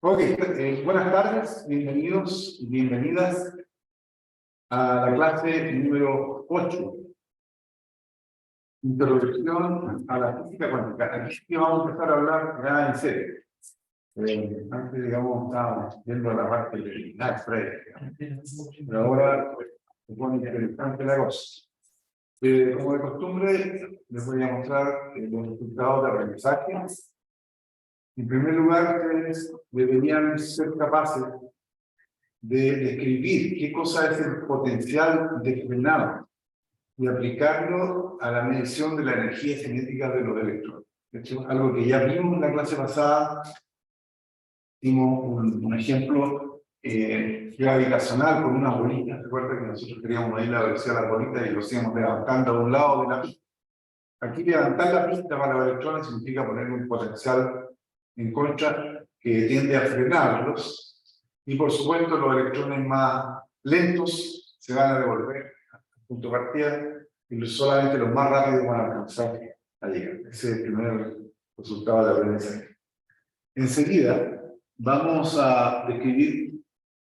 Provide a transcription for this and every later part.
Ok, buenas tardes, bienvenidos y bienvenidas a la clase número 8. Introducción a la física cuántica. Aquí sí vamos a empezar a hablar ya en serio. Antes, digamos, estábamos viendo la parte de pero ahora pues, se pone interesante la cosa. Como de costumbre, les voy a mostrar los resultados de aprendizaje. En primer lugar, ustedes deberían ser capaces de describir qué cosa es el potencial de frenado y aplicarlo a la medición de la energía cinética de los electrones. Esto es algo que ya vimos en la clase pasada. Dimos un ejemplo gravitacional con unas bolitas. Recuerda que nosotros queríamos medir la velocidad de las bolitas y lo hacíamos levantando a un lado de la pista. Aquí levantar la pista para los electrones significa poner un potencial en contra que tiende a frenarlos. Y por supuesto, los electrones más lentos se van a devolver al punto de partida y solamente los más rápidos van a alcanzar a llegar. Ese es el primer resultado de aprendizaje. Enseguida, vamos a describir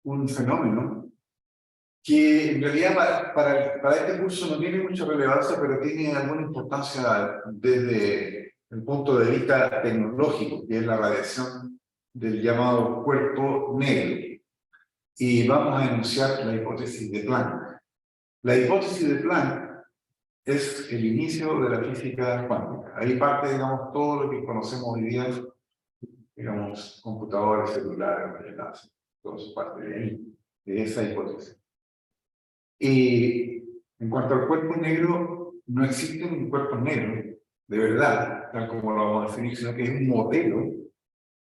un fenómeno que en realidad para este curso no tiene mucha relevancia, pero tiene alguna importancia desde el punto de vista tecnológico, que es la radiación del llamado cuerpo negro. Y vamos a enunciar la hipótesis de Planck. La hipótesis de Planck es el inicio de la física cuántica. Ahí parte, digamos, todo lo que conocemos hoy día, digamos, computadores, celulares, enlaces, todo eso parte de ahí, de esa hipótesis. Y en cuanto al cuerpo negro, no existe un cuerpo negro de verdad, tal como lo vamos a definir, sino que es un modelo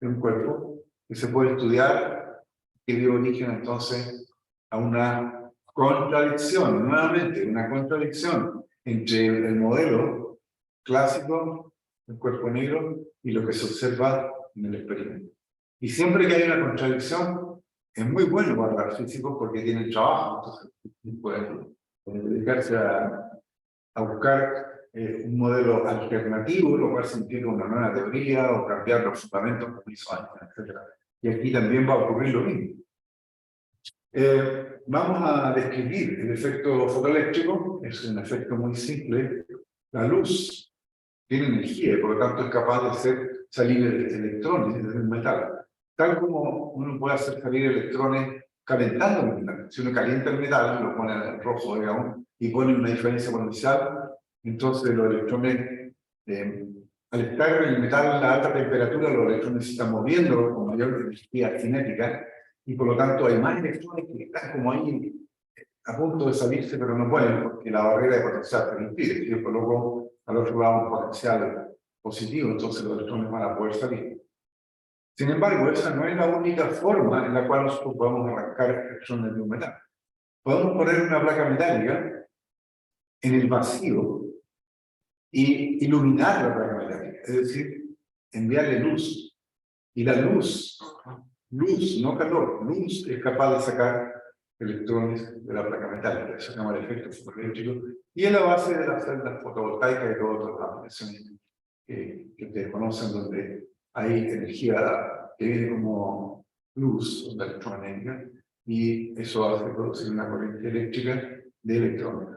de un cuerpo que se puede estudiar, que dio origen entonces a una contradicción, nuevamente, una contradicción entre el modelo clásico del cuerpo negro y lo que se observa en el experimento. Y siempre que hay una contradicción, es muy bueno para los físicos porque tienen trabajo, entonces pueden dedicarse a buscar un modelo alternativo, lo cual significa una nueva teoría o cambiar los fundamentos como hizo Einstein, etc. Y aquí también va a ocurrir lo mismo. Vamos a describir el efecto fotoeléctrico. Es un efecto muy simple. La luz tiene energía y por lo tanto es capaz de hacer salir electrones desde el metal. Tal como uno puede hacer salir electrones calentando el metal. Si uno calienta el metal, lo pone en rojo, digamos, y pone una diferencia potencial, entonces los electrones, al estar en el metal a alta temperatura, los electrones se están moviendo con mayor energía cinética, y por lo tanto hay más electrones que están como ahí a punto de salirse, pero no pueden, porque la barrera de potencial te lo impide. Si yo coloco al otro lado un potencial positivo, entonces los electrones van a poder salir. Sin embargo, esa no es la única forma en la cual nosotros podemos arrancar electrones de un metal. Podemos poner una placa metálica en el vacío y iluminar la placa metálica, es decir, enviarle luz. Y la luz, no calor, luz es capaz de sacar electrones de la placa metálica. Eso se llama el efecto fotoeléctrico. Y es la base de las celdas fotovoltaicas y todas otras aplicaciones que ustedes conocen, donde hay energía que viene como luz, onda electromagnética, y eso hace producir una corriente eléctrica de electrones.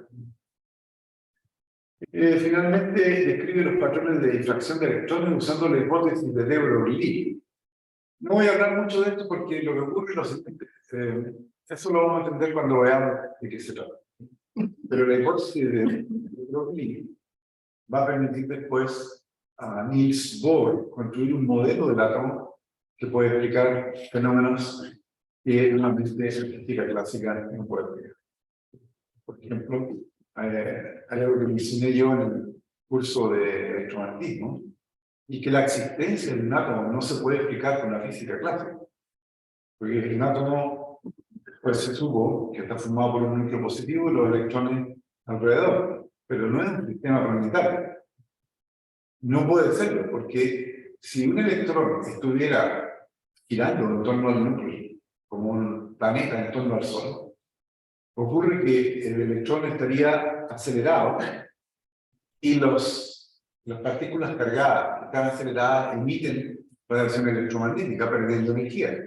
Finalmente, describe los patrones de difracción de electrones usando la hipótesis de de Broglie. No voy a hablar mucho de esto porque lo que ocurre es lo siguiente. Eso lo vamos a entender cuando veamos de qué se trata. Pero la hipótesis de Broglie va a permitir después a Niels Bohr construir un modelo del átomo que puede explicar fenómenos que una física clásica no puede explicar. Por ejemplo, hay algo que me enseñé yo en el curso de electromagnetismo, y que la existencia de un átomo no se puede explicar con la física clásica. Porque un átomo, pues se supo que está formado por un núcleo positivo y los electrones alrededor, pero no es un sistema planetario. No puede serlo, porque si un electrón estuviera girando en torno al núcleo, como un planeta en torno al Sol, ocurre que el electrón estaría acelerado y las partículas cargadas que están aceleradas emiten radiación electromagnética, perdiendo energía.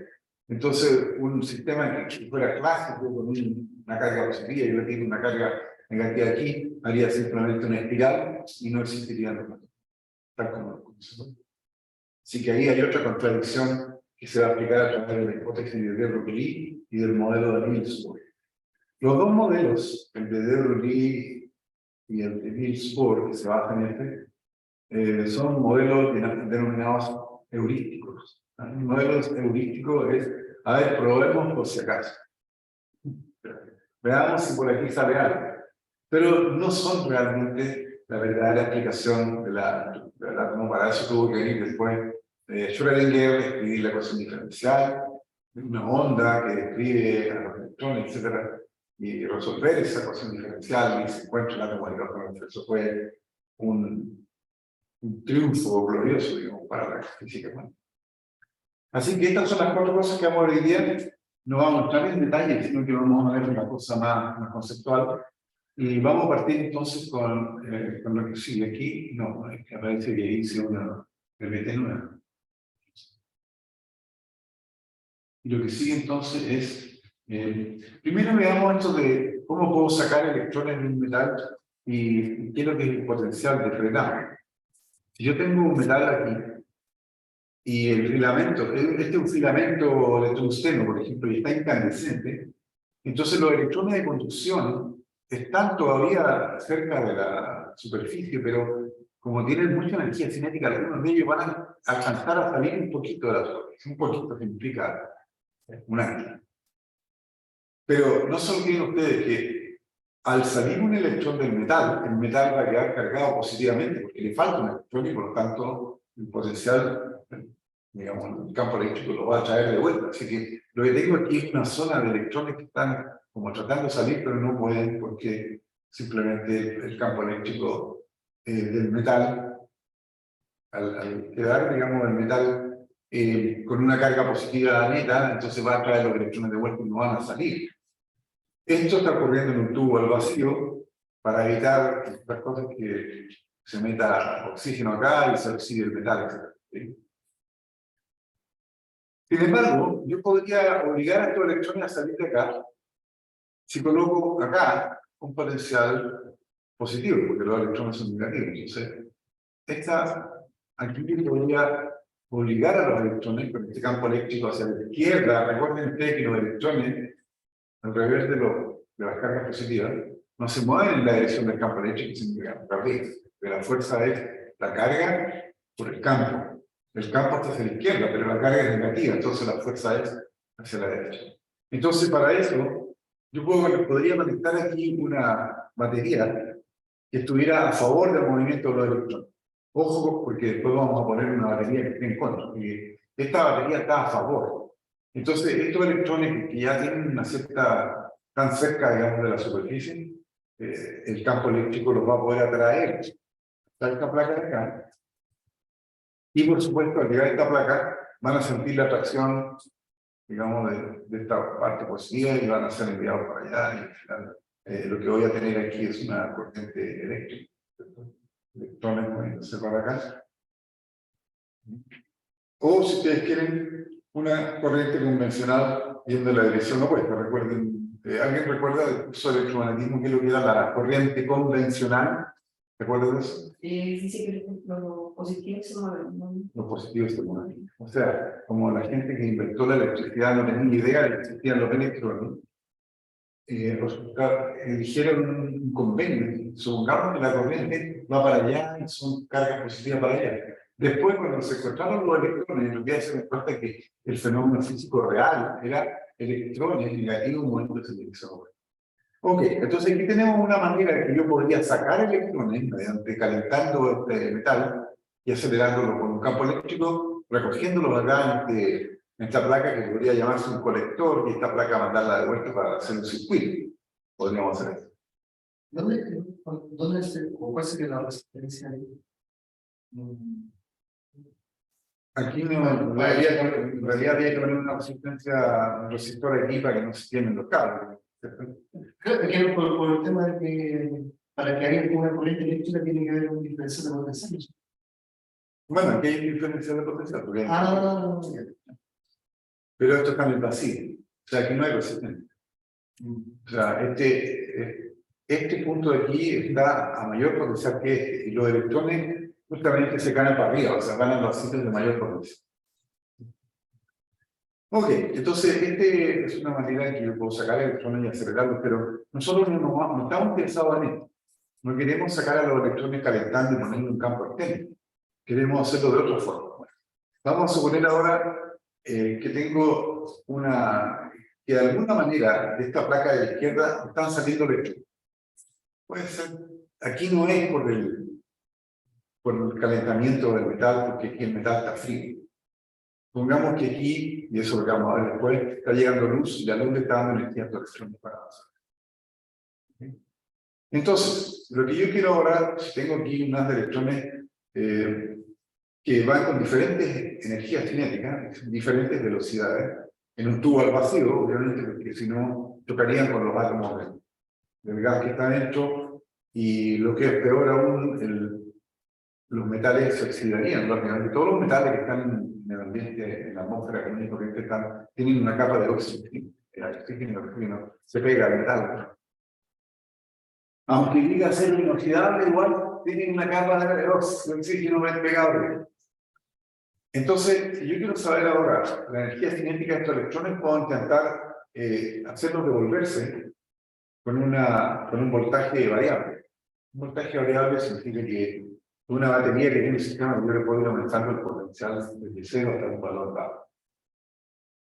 Entonces, un sistema que fuera clásico, con una carga positiva y yo tengo una carga negativa aquí, haría simplemente una espiral y no existiría nada, tal como lo conocemos. Así que ahí hay otra contradicción que se va a aplicar a través de la hipótesis de De Broglie y del modelo de Niels Bohr. Los dos modelos, el de De Broglie y el de Niels Bohr, que se basan en son modelos denominados heurísticos. Un modelo heurístico es, a ver, probemos por si acaso. Veamos si por aquí sale algo. Pero no son realmente la verdadera explicación de la como para eso tuvo que venir después Schrödinger, escribir la ecuación diferencial, una onda que describe a los electrones, etc. Y resolver esa ecuación diferencial y se encuentra el átomo de hidrógeno. Eso fue un triunfo glorioso, digamos, para la física cuántica. Así que estas son las cuatro cosas que vamos a ver hoy día. No vamos a entrar en detalle, sino que vamos a ver una cosa más conceptual. Y vamos a partir entonces con lo que sigue aquí. No, es que aparece que hice una PPT nueva. Y lo que sigue entonces es, primero veamos esto de cómo puedo sacar electrones de un metal y qué es lo que es el potencial de frenado. Si yo tengo un metal aquí y el filamento, este es un filamento de tungsteno, por ejemplo, y está incandescente, entonces los electrones de conducción están todavía cerca de la superficie, pero como tienen mucha energía cinética, algunos de ellos van a alcanzar a salir un poquito de la superficie, un poquito que implica un año. Pero no se olviden ustedes que al salir un electrón del metal, el metal va a quedar cargado positivamente porque le falta un electrón y por lo tanto el potencial, digamos, el campo eléctrico lo va a traer de vuelta. Así que lo que tengo aquí es una zona de electrones que están como tratando de salir, pero no pueden porque simplemente el campo eléctrico del metal, al quedar, digamos, el metal con una carga positiva neta, entonces va a traer los electrones de vuelta y no van a salir. Esto está ocurriendo en un tubo al vacío para evitar estas cosas que se meta oxígeno acá y se oxide el metal, etc. ¿Sí? Sin embargo, yo podría obligar a estos electrones a salir de acá si coloco acá un potencial positivo, porque los electrones son negativos. Entonces, aquí yo podría obligar a los electrones con este campo eléctrico hacia la izquierda. Recuerden que los electrones, al revés de las cargas positivas, no se mueven en la dirección del campo eléctrico, sino que van para arriba. La fuerza es la carga por el campo. El campo está hacia la izquierda, pero la carga es negativa, entonces la fuerza es hacia la derecha. Entonces, para eso, yo podría conectar aquí una batería que estuviera a favor del movimiento de los electrones. Ojo, porque después vamos a poner una batería que esté en contra. Y esta batería está a favor. Entonces, estos electrones que ya tienen una cierta, tan cerca, digamos, de la superficie, el campo eléctrico los va a poder atraer hasta esta placa de acá. Y por supuesto, al llegar a esta placa, van a sentir la atracción, digamos, de esta parte positiva y van a ser enviados para allá. Y al final, lo que voy a tener aquí es una corriente eléctrica. Electrones moviéndose para acá. O si ustedes quieren, una corriente convencional yendo en la dirección opuesta. Recuerden, ¿alguien recuerda del curso de electromagnetismo qué es lo que era la corriente convencional? ¿Recuerdan eso? Dice que los positivos se mueven. Los positivos se mueven. O sea, como la gente que inventó la electricidad no tenía ni idea de que existían los electrones, eligieron un convenio. Supongamos que la corriente va para allá y son cargas positivas para allá. Después, cuando se encontraron los electrones, lo que se me cuenta que el fenómeno físico real era electrones negativos moviéndose en dirección opuesta. Ok, entonces aquí tenemos una manera de que yo podría sacar electrones mediante calentando este metal y acelerándolo con un campo eléctrico, recogiéndolos acá en esta placa que podría llamarse un colector y esta placa mandarla de vuelta para hacer un circuito. Podríamos hacer eso. ¿Cuál sería la resistencia ahí? Aquí no, en realidad había que poner una resistencia, un resistor aquí para que no se quemen los cables. Creo que por el tema de que para que haya una corriente eléctrica tiene que haber un diferencial de potencial. Bueno, aquí hay diferencia de potencial, porque Ah, pero esto está en el vacío. O sea, aquí no hay resistencia. O sea, este punto de aquí está a mayor potencial que este, y los electrones justamente se caen para arriba, o sea, van a los sitios de mayor potencial. Ok, entonces es una manera en que yo puedo sacar electrones y acelerarlos, pero nosotros no estamos interesados en esto. No queremos sacar a los electrones calentando y poniendo un campo externo. Queremos hacerlo de otra forma. Bueno, vamos a suponer ahora que tengo que de alguna manera de esta placa de la izquierda están saliendo electrones. Puede ser, aquí no es por el calentamiento del metal, porque aquí el metal está frío. Pongamos que aquí, y eso lo que vamos a ver después, está llegando luz y la luz le está dando energía a estos electrones para avanzar. Entonces, lo que yo quiero ahora, si tengo aquí unas de electrones que van con diferentes energías cinéticas, diferentes velocidades, en un tubo al vacío, obviamente, porque si no chocarían con los átomos del gas que está dentro, y lo que es peor aún, los metales se oxidarían rápidamente. Todos los metales que están en el ambiente, en la atmósfera común y corriente, tienen una capa de oxígeno. El oxígeno se pega al metal. Aunque diga ser inoxidable, igual tienen una capa de oxígeno pegado. Entonces, si yo quiero saber ahora la energía cinética de estos electrones, puedo intentar hacerlos devolverse con un voltaje variable. Un voltaje variable significa que una batería que tiene un sistema, yo le puedo ir aumentando el potencial desde 0 hasta un valor dado.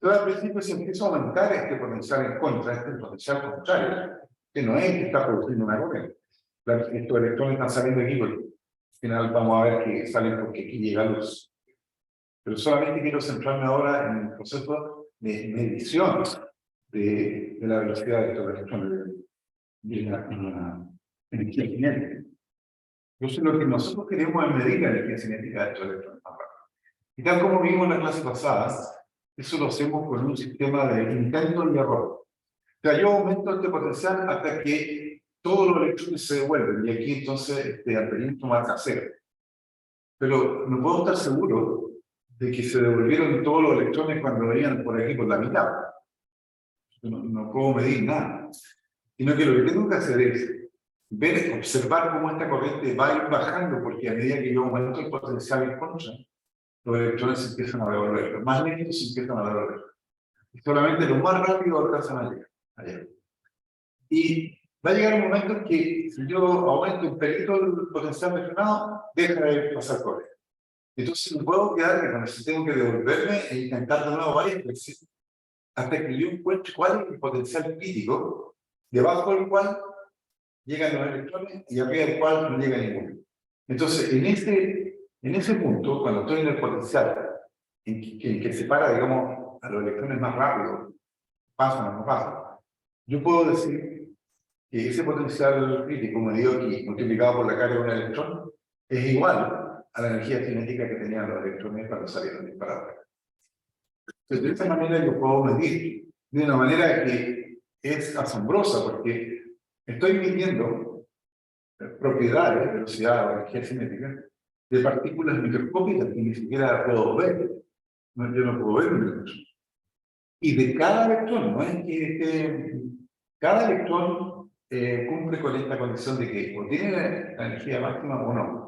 Entonces, al principio, si empiezo a aumentar este potencial en contra, este potencial contrario, que no es que está produciendo una corriente. Estos electrones están saliendo aquí, porque al final vamos a ver que salen porque aquí llega luz. Pero solamente quiero centrarme ahora en el proceso de medición de la velocidad de estos electrones de la energía cinética. Entonces, lo que nosotros queremos es medir la energía cinética de estos electrones más rápido. Y tal como vimos en la clase pasada, eso lo hacemos con un sistema de intento y error. O sea, yo aumento este potencial hasta que todos los electrones se devuelven, y aquí entonces este amperito marca 0. Pero no puedo estar seguro de que se devolvieron todos los electrones cuando venían por aquí por la mitad. No puedo medir nada. Sino que lo que tengo que hacer es observar cómo esta corriente va a ir bajando, porque a medida que yo aumento el potencial en contra, los electrones se empiezan a devolver. Los más lentos se empiezan a devolver. Y solamente los más rápidos alcanzan a llegar allá. Y va a llegar un momento en que si yo aumento un pelito el potencial de frenado, deja de pasar corriente. Entonces no puedo quedarme con eso, tengo que devolverme e intentar de nuevo varias veces hasta que yo encuentre cuál es el potencial crítico debajo del cual llegan los electrones y arriba del cual no llega ninguno. Entonces, en ese punto, cuando estoy en el potencial en que separa, digamos, a los electrones más rápido, pasan o no pasan, yo puedo decir que ese potencial crítico medido aquí, multiplicado por la carga de un electrón, es igual a la energía cinética que tenían los electrones cuando salieron disparados. Entonces, de esta manera yo puedo medir de una manera que es asombrosa, porque estoy midiendo propiedades, velocidad o energía cinética, de partículas microscópicas que ni siquiera puedo ver. Yo no puedo ver un electrón. Y de cada electrón, no es que cada electrón cumple con esta condición de que o tiene la energía máxima o no.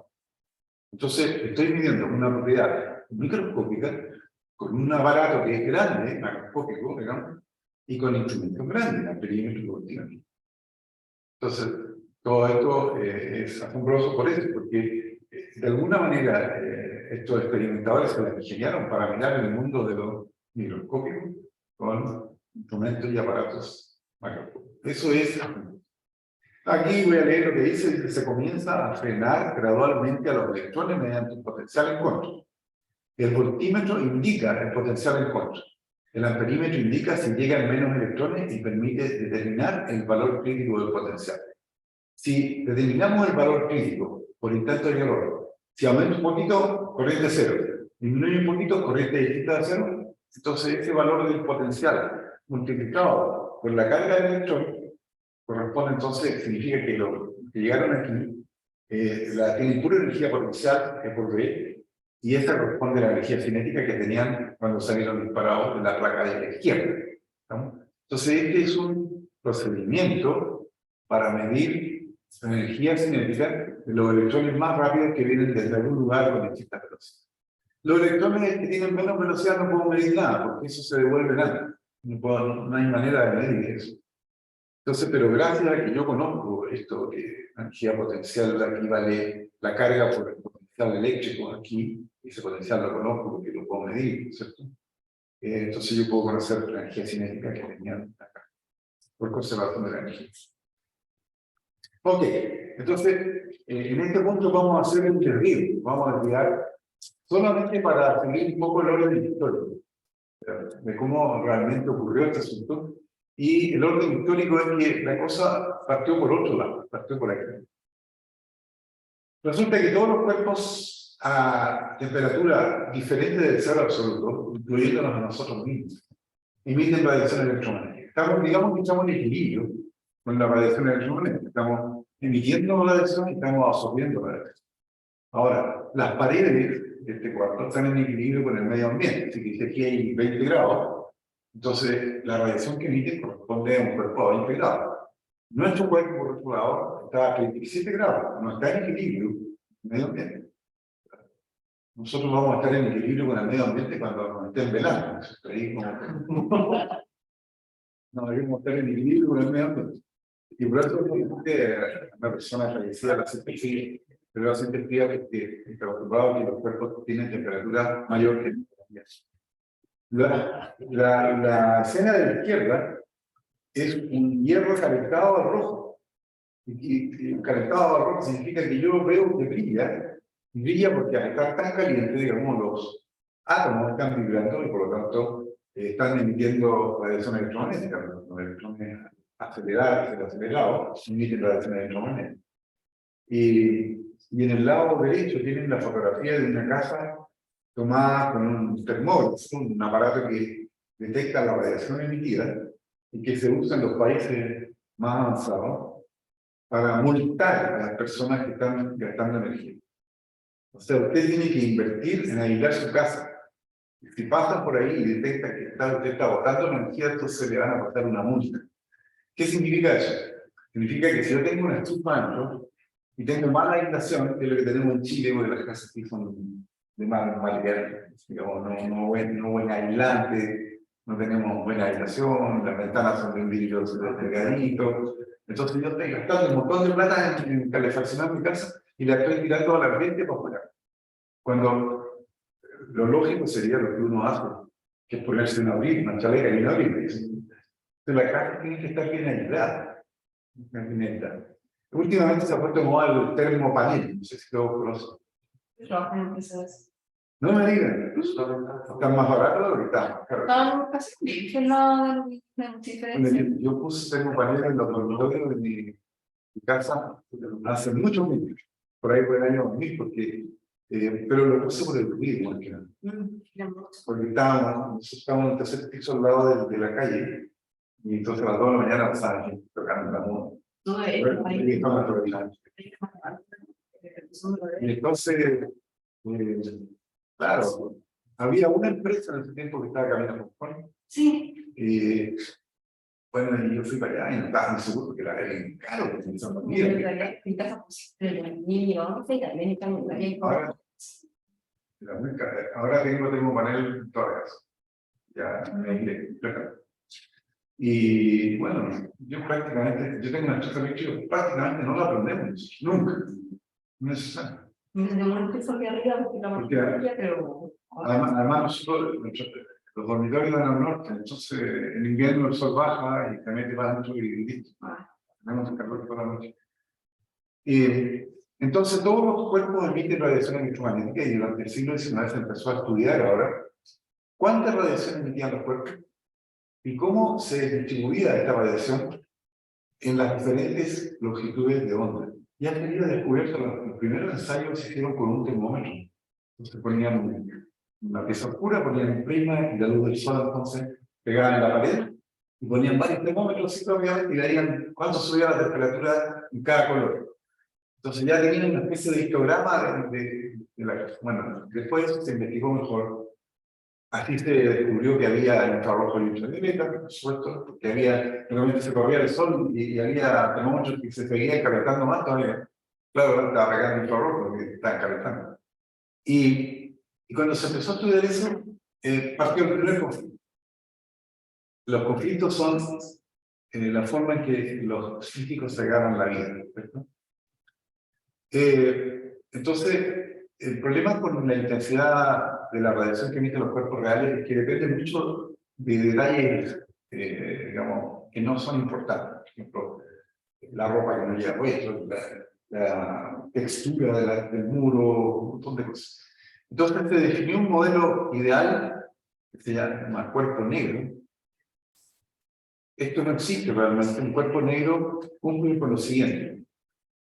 Entonces, estoy midiendo una propiedad microscópica con un aparato que es grande, macroscópico, digamos, y con instrumentos grandes, amperímetros y voltímetros. Entonces, todo esto es asombroso por eso, porque de alguna manera estos experimentadores se las ingeniaron para mirar el mundo de los microscópicos con instrumentos y aparatos macroscópicos. Eso es asombroso. Aquí voy a leer lo que dice que se comienza a frenar gradualmente a los electrones mediante un potencial en contra. El voltímetro indica el potencial en contra. El amperímetro indica si llegan menos electrones y permite determinar el valor crítico del potencial. Si determinamos el valor crítico por intento de error, si aumenta un poquito, corriente 0, disminuye un poquito, corriente distinta de 0, entonces ese valor del potencial multiplicado por la carga del electrón corresponde entonces, significa que los que llegaron aquí tienen pura energía potencial por B, Y esta corresponde a la energía cinética que tenían cuando salieron disparados de la placa de la izquierda. ¿No? Entonces, este es un procedimiento para medir la energía cinética de los electrones más rápidos que vienen desde algún lugar con distintas velocidades. Los electrones que tienen menos velocidad no puedo medir nada, porque eso se devuelve nada. No hay manera de medir eso. Entonces, pero gracias a que yo conozco esto, que la energía potencial aquí vale la carga por el potencial eléctrico aquí, y ese potencial lo conozco porque lo puedo medir, ¿cierto? Entonces yo puedo conocer la energía cinética que tenían acá, por conservación de la energía. Ok, entonces, en este punto vamos a hacer un desvío, vamos a desviar solamente para seguir un poco el orden histórico, de cómo realmente ocurrió este asunto. Y el orden histórico es que la cosa partió por otro lado, partió por aquí. Resulta que todos los cuerpos a temperatura diferente del cero absoluto, incluyéndonos a nosotros mismos, emiten radiación electromagnética. Digamos que estamos en equilibrio con la radiación electromagnética. Estamos emitiendo radiación y estamos absorbiendo radiación. Ahora, las paredes de este cuarto están en equilibrio con el medio ambiente. Así que si aquí hay 20 grados, entonces la radiación que emite corresponde a un cuerpo a 20 grados. Nuestro cuerpo, por otro lado, está a 37 grados, no está en equilibrio con el medio ambiente. Nosotros vamos a estar en equilibrio con el medio ambiente cuando nos estén velando. No, debemos estar en equilibrio con el medio ambiente. Y por eso una persona fallecida la científica, pero la científica que está acostumbrado a que los cuerpos tienen temperatura mayor que la escena de la izquierda es un hierro calentado al rojo. Y calentado al rojo significa que yo veo que brilla, y brilla porque al estar tan caliente, digamos, los átomos están vibrando y por lo tanto están emitiendo radiación electromagnética. Los electrones acelerados emiten radiación electromagnética. Y en el lado derecho tienen la fotografía de una casa tomada con un termómetro, un aparato que detecta la radiación emitida y que se usa en los países más avanzados para multar a las personas que están gastando energía. O sea, usted tiene que invertir en aislar su casa. Y si pasa por ahí y detecta que usted está botando energía, entonces le van a pasar una multa. ¿Qué significa eso? Significa que si yo tengo una estufa dentro y tengo mala aislación, que es lo que tenemos en Chile, porque las casas aquí son de mal material, digamos, no buen aislante, no tenemos buena aislación, las ventanas son de un vidrio delgadito. Entonces yo estoy gastando un montón de plata en calefaccionar mi casa y la estoy tirando a la gente para afuera. Cuando lo lógico sería lo que uno hace, que es ponerse un abrigo, una chaleca y un abrigo. Entonces la casa tiene que estar bien aislada. Últimamente se ha puesto de moda el termopanel, no sé si lo conocen. Trabajan en empresas. No me digan, están más baratos de lo que están más caros. No, casi que no hay diferencia. Yo puse termopanel en los dormitorios de mi casa hace muchos años, por ahí por el año 2000, porque, pero lo puse por el ruido, más que nada. Porque nosotros estábamos en el tercer piso al lado de la calle, y entonces a las 2 de la mañana pasaba gente tocando la música. Y entonces, claro, había una empresa en ese tiempo que estaba caminando por Juan. Sí. Bueno, y yo fui para allá y no estaba muy seguro porque era bien caro, porque me son ahora tengo panel en toda la casa. Ya me iré. Y bueno, yo tengo una estufa eléctrica, prácticamente no la prendemos, nunca. No es necesario. Además nosotros, los dormitorios dan al norte, entonces en invierno el sol baja y te mete para adentro y listo. Tenemos el calor toda la noche. Entonces todos los cuerpos emiten radiación electromagnética y durante el siglo XIX se empezó a estudiar ahora cuánta radiación emitían los cuerpos y cómo se distribuía esta radiación en las diferentes longitudes de onda. Ya han tenido descubierto, los primeros ensayos se hicieron con un termómetro. Entonces ponían una pieza oscura, ponían un prisma y la luz del sol entonces pegaban en la pared y ponían varios termómetros obviamente y veían cuánto subía la temperatura en cada color. Entonces ya tenían una especie de histograma bueno, después se investigó mejor. Así se descubrió que había infrarrojo y ultravioleta, por supuesto, que había, realmente se corría el sol y había termómetros que se seguían calentando más todavía. Claro, estaba pegando infrarrojo porque estaban calentando. Y cuando se empezó a estudiar eso, partió el primer conflicto. Los conflictos son la forma en que los físicos se ganan la vida, ¿cierto? Entonces, el problema con la intensidad de la radiación que emiten los cuerpos reales es que depende mucho de detalles, digamos, que no son importantes. Por ejemplo, la ropa que no lleva puesto, la textura del muro, un montón de cosas. Entonces, se definió un modelo ideal que se llama cuerpo negro. Esto no existe realmente. Un cuerpo negro cumple con lo siguiente.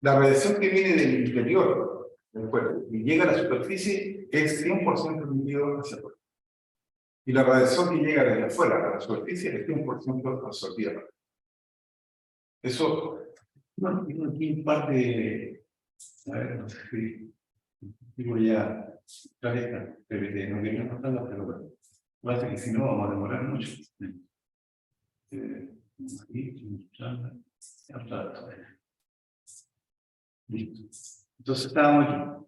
La radiación que viene del interior del cuerpo y llega a la superficie es 100% emitido hacia afuera. Y la radiación que llega desde afuera a la superficie es 100% absorbida. Eso, bueno, tengo aquí un par de... A ver, no sé si... Digo ya... Clarita, PPT, no quería notarla, pero bueno. Parece que si no vamos a demorar mucho. Aquí, listo. Entonces estábamos aquí.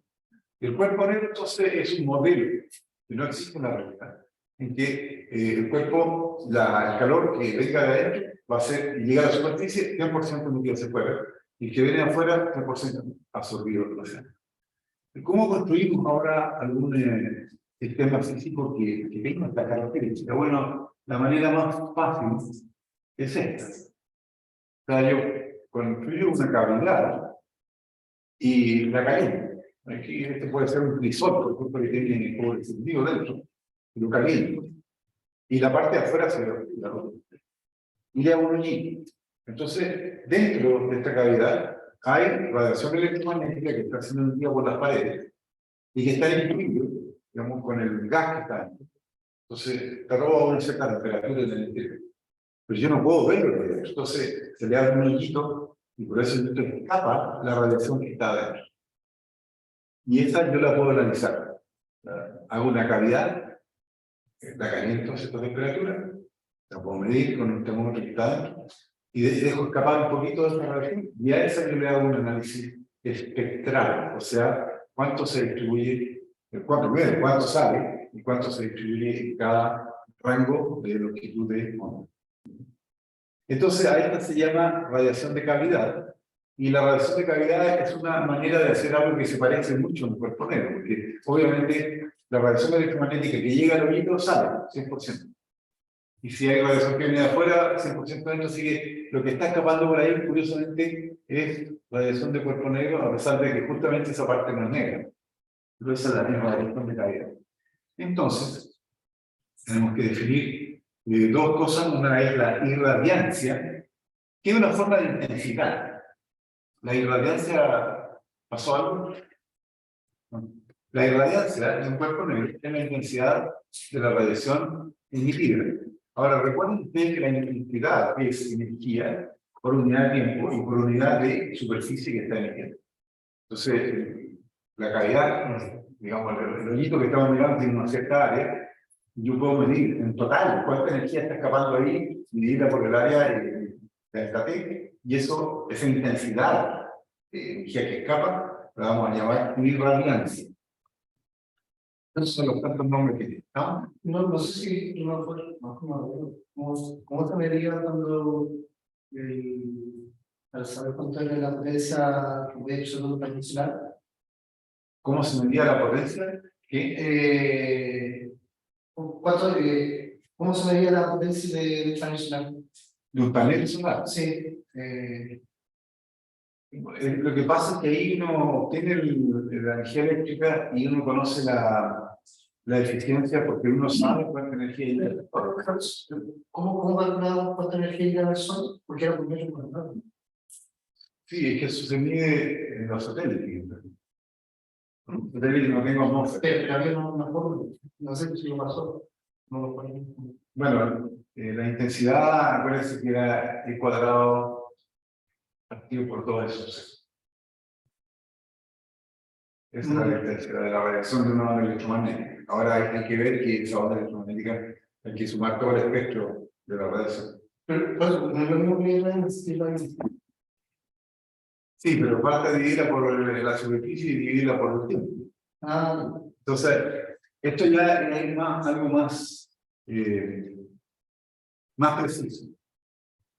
El cuerpo negro entonces es un modelo que no existe en la realidad, en que el cuerpo, el calor que venga de adentro va a ser, y llega a la superficie, 100% emitido hacia afuera, y que viene afuera, 100% absorbido. ¿Cómo construimos ahora algún sistema físico que tenga esta característica? Bueno, la manera más fácil es esta. O sea, yo construyo una cavidad y la caliento. Aquí este puede ser un crisol, por ejemplo, que tiene cobre fundido dentro, lo caliento. Y la parte de afuera se lo y le hago un hoyito. Entonces, dentro de esta cavidad hay radiación electromagnética que está siendo emitida por las paredes y que está incluido, digamos, con el gas que está dentro. Entonces, está robado a una cierta temperatura en el interior. Pero yo no puedo verlo, entonces se le abre un hoyito y por eso escapa la radiación que está adentro. Y esa yo la puedo analizar. Hago una cavidad, la caliento a cierta temperatura, la puedo medir con un termómetro que está dentro, y dejo escapar un poquito de esa radiación, y a esa yo le hago un análisis espectral, o sea, cuánto se distribuye, cuánto sale, y cuánto se distribuye en cada rango de longitud de onda. Entonces, a esta se llama radiación de cavidad, y la radiación de cavidad es una manera de hacer algo que se parece mucho a un cuerpo negro, porque obviamente la radiación electromagnética que llega al hoyito sale, 100%. Y si hay radiación que viene de afuera, 100% dentro, así que lo que está escapando por ahí, curiosamente, es radiación de cuerpo negro, a pesar de que justamente esa parte no es negra. Pero esa es la misma radiación de cavidad. Entonces, tenemos que definir dos cosas. Una es la irradiancia, que es una forma de intensidad. ¿La irradiancia pasó algo? No. La irradiancia de un cuerpo negro es la intensidad de la radiación emitida. Ahora, recuerden ustedes que la intensidad es energía por unidad de tiempo y por unidad de superficie que está emitiendo. Entonces, la cavidad, digamos, el hoyito que estamos mirando tiene una cierta área. Yo puedo medir en total cuánta energía está escapando ahí, dividida por el área de esta T, y eso, esa intensidad de energía que escapa, la vamos a llamar irradiancia. Esos son los tantos nombres que tiene. ¿No? No sé si ¿cómo se medía cuando al saber cuánto era la potencia que puede absorber un panel? ¿Cómo se medía la potencia? ¿Qué? ¿Cómo se medía la potencia de panel solar? ¿De un panel solar? Sí. Lo que pasa es que ahí uno obtiene la energía eléctrica y uno conoce la eficiencia porque uno sabe cuánta energía hay. ¿Cómo calculamos cuánta energía llega al sol? Porque era por medio de Sí, es que eso se mide en los satélites. Los satélites no tengo atmósfera. Pero había una forma, no sé si lo pasó. No lo ponemos. Bueno, la intensidad, acuérdense que era el cuadrado partido por todo eso. Esa es la diferencia de la radiación de una onda electromagnética. Ahora hay que ver que esa onda electromagnética hay que sumar todo el espectro de la radiación. Pero, pues, no es lo mismo que la Sí, pero falta dividirla por la superficie y dividirla por el tiempo. Ah, Entonces, esto ya es algo más preciso,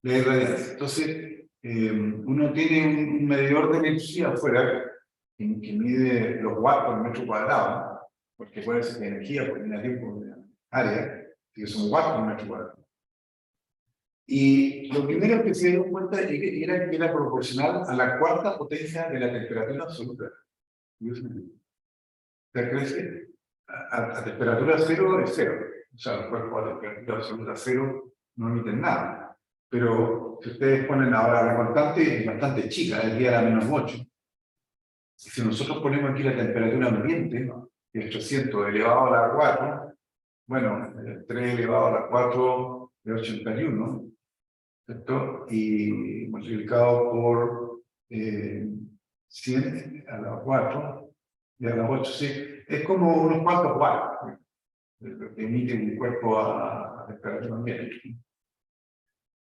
la irradiancia. Entonces, uno tiene un medidor de energía afuera que mide los watts por metro cuadrado, porque puede ser energía por unidad de tiempo de área, que son watts por metro cuadrado. Y lo primero que se dio cuenta era que era proporcional a la cuarta potencia de la temperatura absoluta. O sea, crece a temperatura cero es cero. O sea, los cuerpos a temperatura absoluta cero no emiten nada. Pero si ustedes ponen ahora la constante, es bastante chica, es 10 a la menos 8. Y si nosotros ponemos aquí la temperatura ambiente, ¿no?, que es 800 elevado a la 4, bueno, 3 elevado a la 4 de 81, ¿cierto? Y multiplicado por 100 a la 4 y a la 8, sí, es como unos cuantos watts que emite un cuerpo a temperatura ambiente.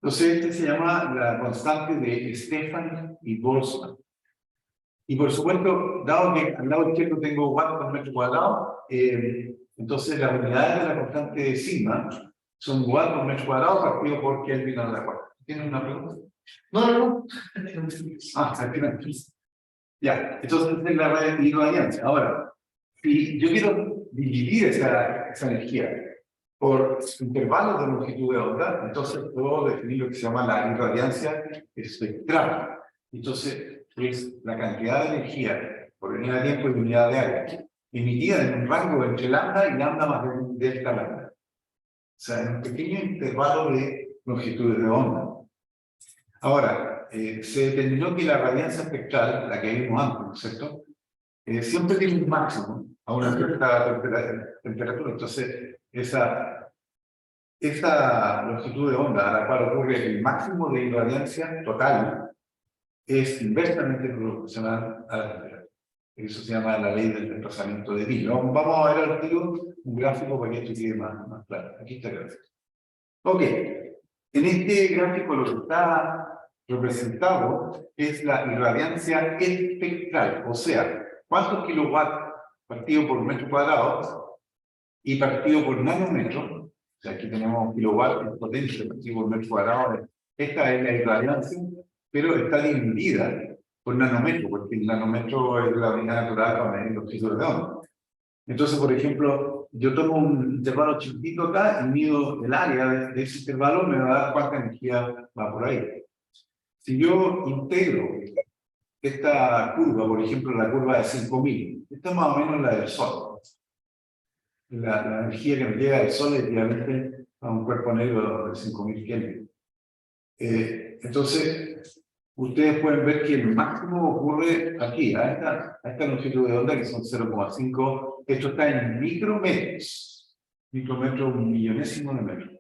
Entonces, este se llama la constante de Stefan y Boltzmann. Y por supuesto, dado que al lado izquierdo tengo watts por metro cuadrado, entonces las unidades de la constante sigma son watts por metro cuadrado partido por Kelvin a la 4. ¿Tienes una pregunta? no. Al final. Ya, entonces es la irradiancia. Ahora, si yo quiero dividir esa energía por intervalos de longitud de onda, entonces puedo definir lo que se llama la irradiancia espectral. Entonces, es la cantidad de energía por unidad de tiempo y unidad de área emitida en un rango entre lambda y lambda más delta lambda. O sea, en un pequeño intervalo de longitudes de onda. Ahora, se determinó que la radiancia espectral, la que vimos antes, ¿no es cierto?, siempre tiene un máximo a una cierta temperatura. Entonces, esa longitud de onda a la cual ocurre el máximo de irradiancia total es inversamente proporcional a la temperatura. Eso se llama la ley del desplazamiento de Wien. Vamos a ver al tiro un gráfico para que esto quede más claro. Aquí está el gráfico. Ok, en este gráfico lo que está representado es la irradiancia espectral, o sea, cuántos kilowatts partido por metro cuadrado y partido por nanómetro. O sea, aquí tenemos kilowatts de potencia partido por metro cuadrado. Esta es la irradiancia, pero está dividida por nanómetro, porque el nanómetro es la unidad natural para medir los ciclos de onda. Entonces, por ejemplo, yo tomo un intervalo chiquitito acá y mido el área de ese intervalo, me va a dar cuánta energía va por ahí. Si yo integro esta curva, por ejemplo, la curva de 5000, esta es más o menos la del Sol. La energía que me llega del Sol es equivalente a un cuerpo negro de 5000 Kelvin. Entonces, ustedes pueden ver que el máximo ocurre aquí, a esta longitud de onda, que son 0,5. Esto está en micrometros. Micrometro, un millonésimo de metro.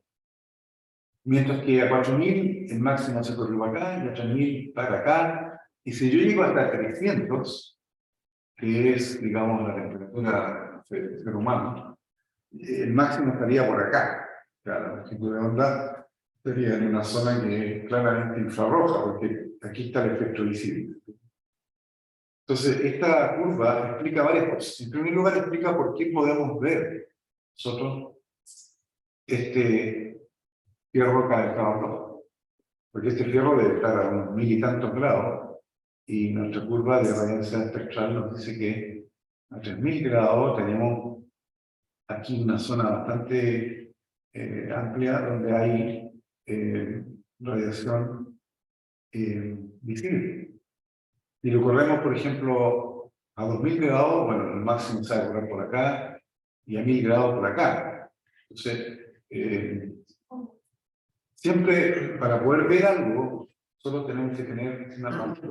Mientras que a 4000 el máximo se corrió acá, y a 3000 para acá. Y si yo llego hasta 300, que es, digamos, la temperatura del ser humano, el máximo estaría por acá. O sea, la longitud de onda sería en una zona que es claramente infrarroja, porque aquí está el efecto visible. Entonces, esta curva explica varias cosas. En primer lugar, explica por qué podemos ver nosotros este fierro calentado rojo. Porque este fierro debe estar a unos 1000 y tantos grados, y nuestra curva de radiancia espectral nos dice que a 3000 grados tenemos aquí una zona bastante amplia donde hay radiación visible. Si lo corremos, por ejemplo, a 2000 grados, bueno, el máximo se va a correr por acá, y a 1000 grados por acá. Entonces, siempre para poder ver algo, solo tenemos que tener una parte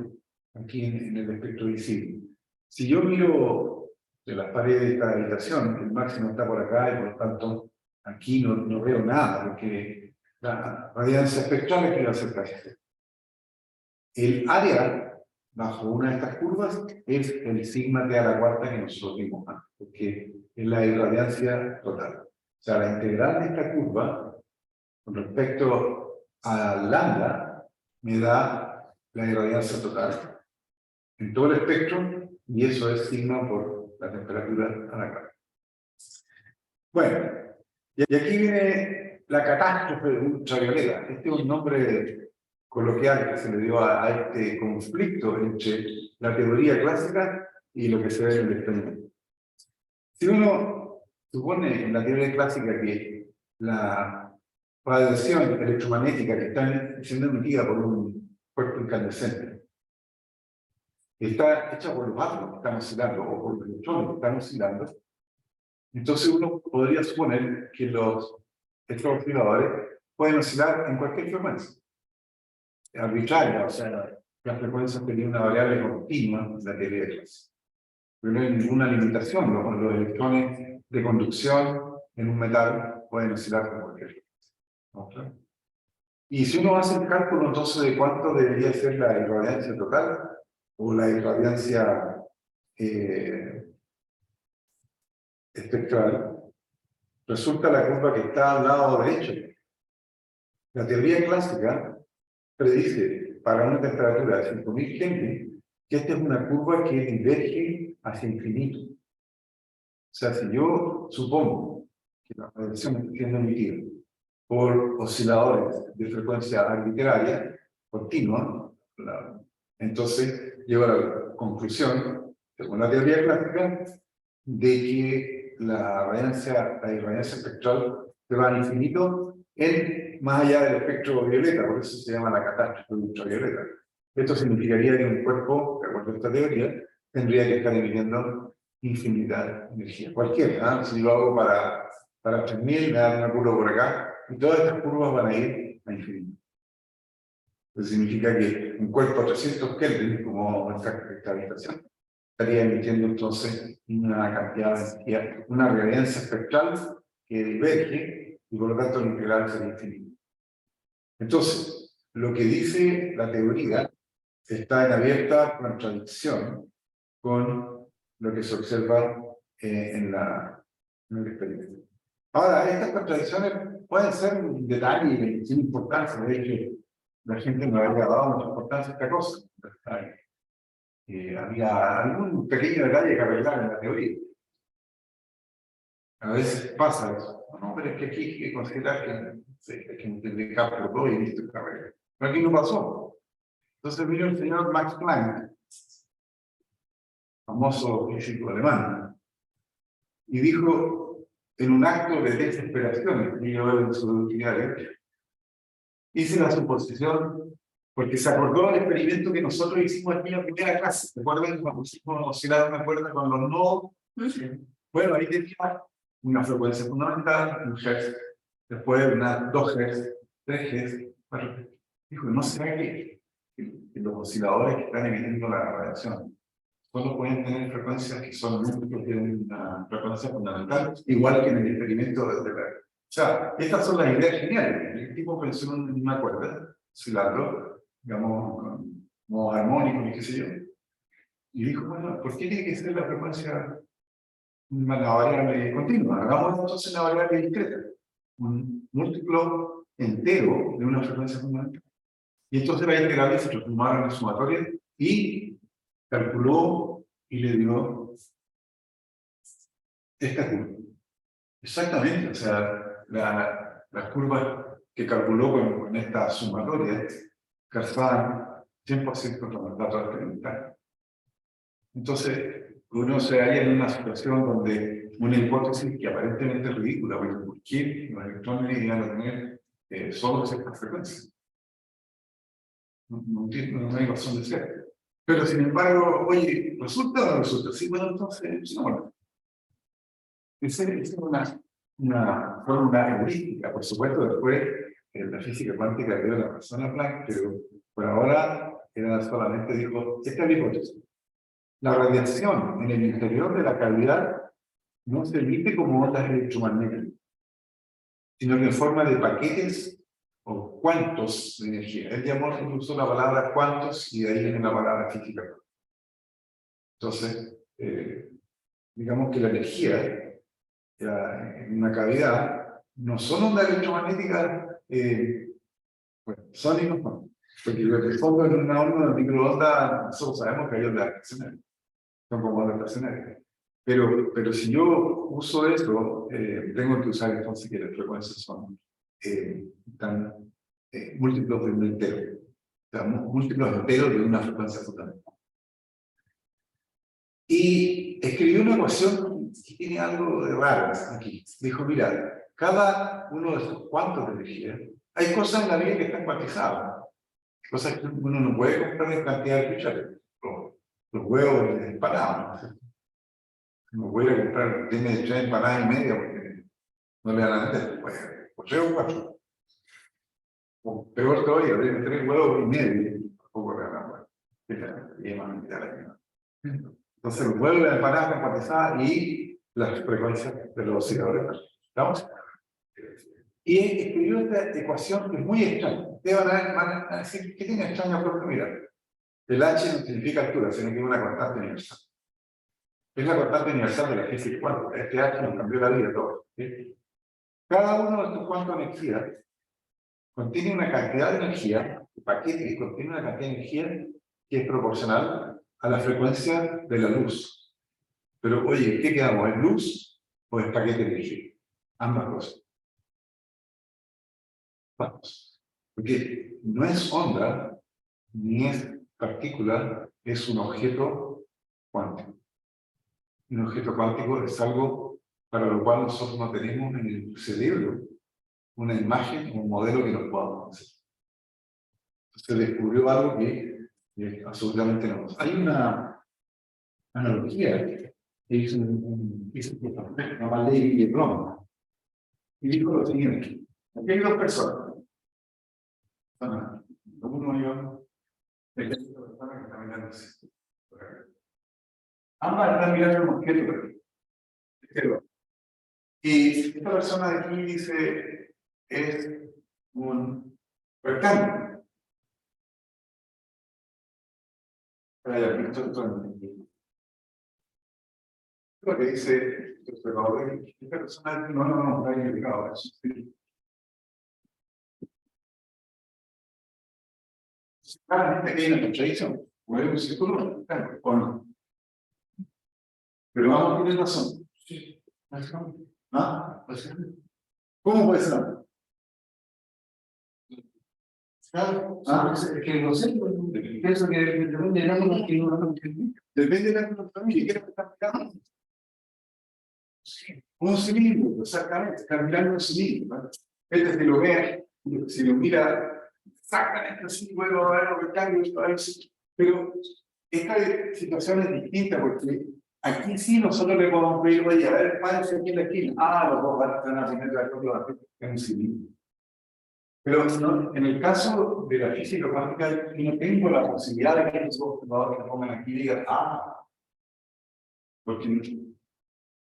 aquí en el espectro visible. Si yo miro de las paredes de esta habitación, el máximo está por acá, y por lo tanto, aquí no veo nada, porque la radiancia espectral es que va a ser casi. El área bajo una de estas curvas es el sigma t a la cuarta que nosotros vimos antes, porque es la irradiancia total. O sea, la integral de esta curva con respecto a lambda me da la irradiancia total en todo el espectro, y eso es sigma por la temperatura a la cuarta. Bueno, y aquí viene la catástrofe ultravioleta. Este es un nombre coloquial que se le dio a este conflicto entre la teoría clásica y lo que se ve en el experimento. Si uno supone en la teoría clásica que la radiación electromagnética que está siendo emitida por un cuerpo incandescente está hecha por los átomos que están oscilando o por los electrones que están oscilando, entonces uno podría suponer que estos osciladores pueden oscilar en cualquier frecuencia arbitraria, o sea, la frecuencia sería una variable continua en la teoría de clase. Pero no hay ninguna limitación, los electrones de conducción en un metal pueden oscilar con cualquier frecuencia. ¿Okay? Y si uno hace el cálculo entonces de cuánto debería ser la irradiancia total o la irradiancia espectral, resulta la curva que está al lado derecho. La teoría clásica predice para una temperatura de 5000 Kelvin que esta es una curva que diverge hacia infinito. O sea, si yo supongo que la radiación está siendo emitida por osciladores de frecuencia arbitraria, continua, entonces llego a la conclusión, según la teoría clásica, de que la irradiancia espectral se va al infinito más allá del espectro violeta, por eso se llama la catástrofe ultravioleta. Esto significaría que un cuerpo, de acuerdo a esta teoría, tendría que estar emitiendo infinita energía. Cualquiera, si lo hago para 3000, me dan una curva por acá, y todas estas curvas van a ir a infinito. Eso significa que un cuerpo a 300 Kelvin, como esta habitación, estaría emitiendo entonces una cantidad de energía, una radiancia espectral que diverge, y por lo tanto el integral sería infinito. Entonces, lo que dice la teoría está en abierta contradicción con lo que se observa en el experimento. Ahora, estas contradicciones pueden ser un detalle sin importancia, de hecho, la gente no había dado mucha importancia a esta cosa. Había algún pequeño detalle que arreglar en la teoría. A veces pasa eso. No, pero es que aquí hay que considerar que hay que multiplicar por todo y listo el carrera. Pero aquí no pasó. Entonces vino el señor Max Planck, famoso físico alemán, y dijo, en un acto de desesperación, y yo en su diario, hice la suposición, porque se acordó del experimento que nosotros hicimos aquí en la primera clase. ¿Recuerdan cuando pusimos oscilar una cuerda con los nodos? Bueno, ahí tenía una frecuencia fundamental, un Hz, después unas 2 Hz, 3 Hz. Bueno, dijo, ¿no será que los osciladores que están emitiendo la radiación solo pueden tener frecuencias que son múltiplos de una frecuencia fundamental, igual que en el experimento de la... O sea, estas son las ideas geniales. El tipo pensó en una cuerda, oscilando, digamos, con modos armónicos y qué sé yo. Y dijo, bueno, ¿por qué tiene que ser la frecuencia una variable continua? Hagamos entonces una variable discreta, un múltiplo entero de una frecuencia fundamental. Y entonces la integral se transformaron en sumatoria y calculó y le dio esta curva. Exactamente, o sea, las curvas que calculó con esta sumatoria calzaban 100% con los datos experimentales. Entonces, uno se halla en una situación donde una hipótesis que aparentemente es ridícula, porque ¿por qué los electrones iban a tener solo ciertas frecuencias? No hay razón de ser. Pero sin embargo, oye, ¿resulta o no resulta? Sí, bueno, entonces, no, bueno. Esa es una fórmula heurística, por supuesto, después la física cuántica le dio la razón a Planck, pero por ahora era solamente dijo, esta es la hipótesis. La radiación en el interior de la cavidad no se emite como ondas electromagnéticas, sino que en forma de paquetes o cuantos de energía. Él usó la palabra cuantos y de ahí viene la palabra física. Entonces, digamos que la energía en una cavidad no son ondas electromagnéticas, pues, son y no son. Porque lo que son en una onda de microondas, nosotros sabemos que hay ondas estacionarias, son como ondas estacionarias. Pero si yo uso eso, tengo que usar entonces que las frecuencias son múltiplos de un entero, o sea, múltiplos enteros de una frecuencia total. Y escribió una ecuación que tiene algo de raro aquí. Dijo, mira, cada uno de estos cuantos de energía, hay cosas en la vida que están cuantizadas, cosas que uno no puede comprar en cantidad de cucharas, los huevos empanados, ¿no? No voy a comprar, tiene 3 empanadas y media porque no le dan a vender, pues 3 o 4. O peor todavía, tiene 3 huevos y medio, tampoco le dan a vender. Entonces los huevos, las empanadas están cuantizadas y las frecuencias de los osciladores. ¿Estamos? Y escribió esta ecuación que es muy extraña. Ustedes van a decir, ¿qué tiene extraño? Porque mira, el H no significa altura, sino que es una constante universal. Es la constante universal de la física cuántica. Este H nos cambió la vida a todos. ¿Sí? Cada uno de estos cuantos de energía contiene una cantidad de energía, el paquete que contiene una cantidad de energía que es proporcional a la frecuencia de la luz. Pero oye, ¿qué quedamos? ¿Es luz o es paquete de energía? Ambas cosas. Vamos. Porque no es onda, ni es partícula, es un objeto cuántico. Un objeto cuántico es algo para lo cual nosotros no tenemos en el cerebro una imagen, un modelo que nos podamos hacer. Se descubrió algo que absolutamente no. Hay una analogía que hizo un llamado Ley de Roma, y dijo lo siguiente: aquí hay dos personas. Uno y otro. Esta persona que está mirando. Ambas están mirando un objeto. Y esta persona de aquí dice, es un rectángulo. Lo que dice esta persona no está indicado eso. Claramente hay una contradicción. Puede un círculo o no. Pero vamos a tener razón. ¿Ah? ¿Cómo puede ser? Claro, es que no sé, pienso que depende del ángulo que uno Depende del ángulo también. ¿Qué es lo que está mirando? Un cilindro, exactamente. Está mirando un cilindro, ¿no? Este si lo ve, si lo mira, exactamente así, bueno, a ver los rectángulos, pero esta situación es distinta porque aquí sí nosotros le podemos pedir, oye, a ver, párense aquí en la esquina. Ah, los dos van a estar a poner la cosa en un cilindro. Pero no, en el caso de la física cuántica, no tengo la posibilidad de que los observadores que pongan aquí y digan, porque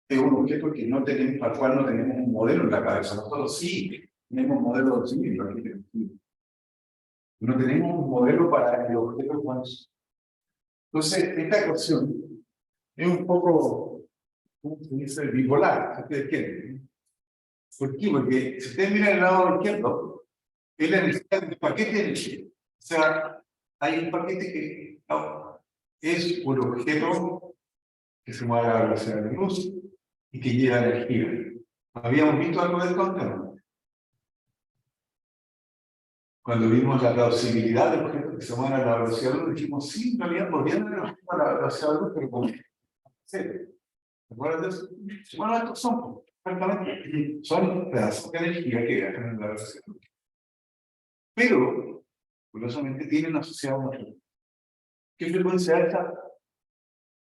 es un objeto que no tenemos, al cual no tenemos un modelo en la cabeza. Nosotros sí tenemos modelos de cilindro aquí. No tenemos un modelo para el objeto cuántico. Entonces, esta ecuación es un poco, ¿cómo se dice? Bipolar, ¿ustedes quieren? ¿Por qué? Porque si ustedes miran el lado izquierdo, es la energía del paquete de energía. O sea, hay un paquete que es un objeto que se mueve a la velocidad de la luz y que lleva energía. ¿Habíamos visto algo de esto antes? Cuando vimos la plausibilidad del objeto que se mueve a la velocidad de la luz, dijimos, sí, en realidad podrían haber objetos a la velocidad de la luz, pero con ¿se acuerdan de eso? Bueno, estos son, francamente, son pedazos de energía que viajan en la velocidad de la luz. Pero, curiosamente, tienen asociado una frecuencia. ¿Qué frecuencia es esta?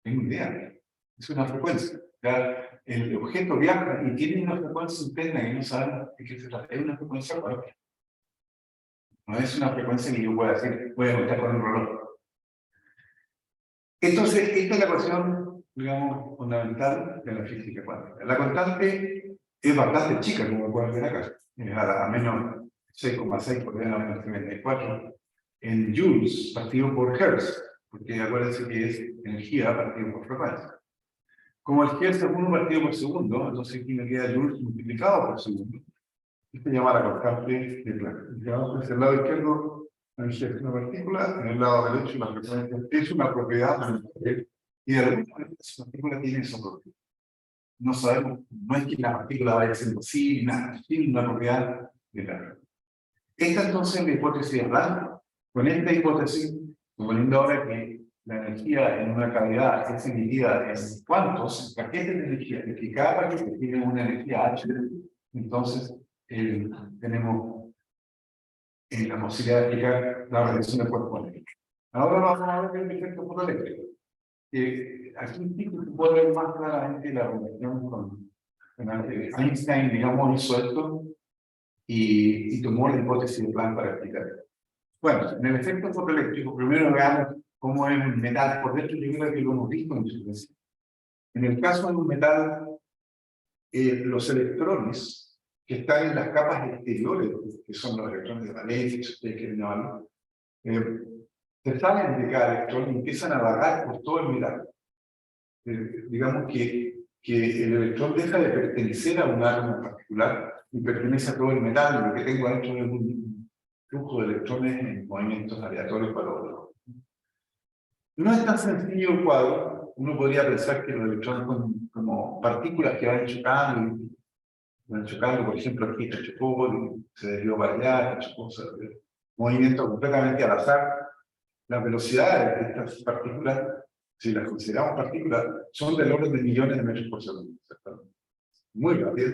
Tengo idea. Es una frecuencia. Ya, el objeto viaja y tiene una frecuencia interna y no sabemos de qué se trata. Es una frecuencia cuántica. No es una frecuencia que yo pueda decir, voy a contar con un reloj. Entonces, esta es la ecuación, digamos, fundamental de la física cuántica. La constante es bastante chica, como pueden ver acá. A menos 6,6 por 10⁻⁷, en joules partido por hertz, porque acuérdense que es energía partido por frecuencia. Como el hertz es 1 partido por segundo, entonces aquí me queda joules multiplicado por segundo. Esto se llama la constante de Planck. Entonces, el lado izquierdo, la energía es una partícula, en el lado derecho, la frecuencia es una propiedad, y de repente esa partícula tiene esa propiedad. No sabemos, no es que la partícula vaya siendo así, nada, tiene una propiedad de Planck. Esta entonces es la hipótesis de Planck. Con esta hipótesis, suponiendo ahora que la energía en una cavidad es dividida en cuantos paquetes de energía, que cada paquete tiene una energía H, entonces tenemos la posibilidad de explicar la radiación del cuerpo eléctrico. Ahora vamos a ver el efecto fotoeléctrico. Aquí se puede ver más claramente la relación con Einstein, digamos, hizo esto y tomó la hipótesis de Planck para explicar esto. Bueno, en el efecto fotoeléctrico, primero veamos cómo es un metal por dentro. Yo creo que lo hemos visto en su clase. En el caso de un metal, los electrones que están en las capas exteriores, que son los electrones de valencia, si ustedes quieren llamarlo, se salen de cada electrón y empiezan a vagar por todo el metal. Digamos que el electrón deja de pertenecer a un átomo en particular y pertenece a todo el metal, y lo que tengo adentro es un flujo de electrones en movimientos aleatorios para los lados. No es tan sencillo el cuadro. Uno podría pensar que los electrones son como partículas que van chocando, por ejemplo, aquí se chocó, se desvió para allá, se chocó, movimiento completamente al azar. Las velocidades de estas partículas, si las consideramos partículas, son del orden de millones de metros por segundo. Muy rápido.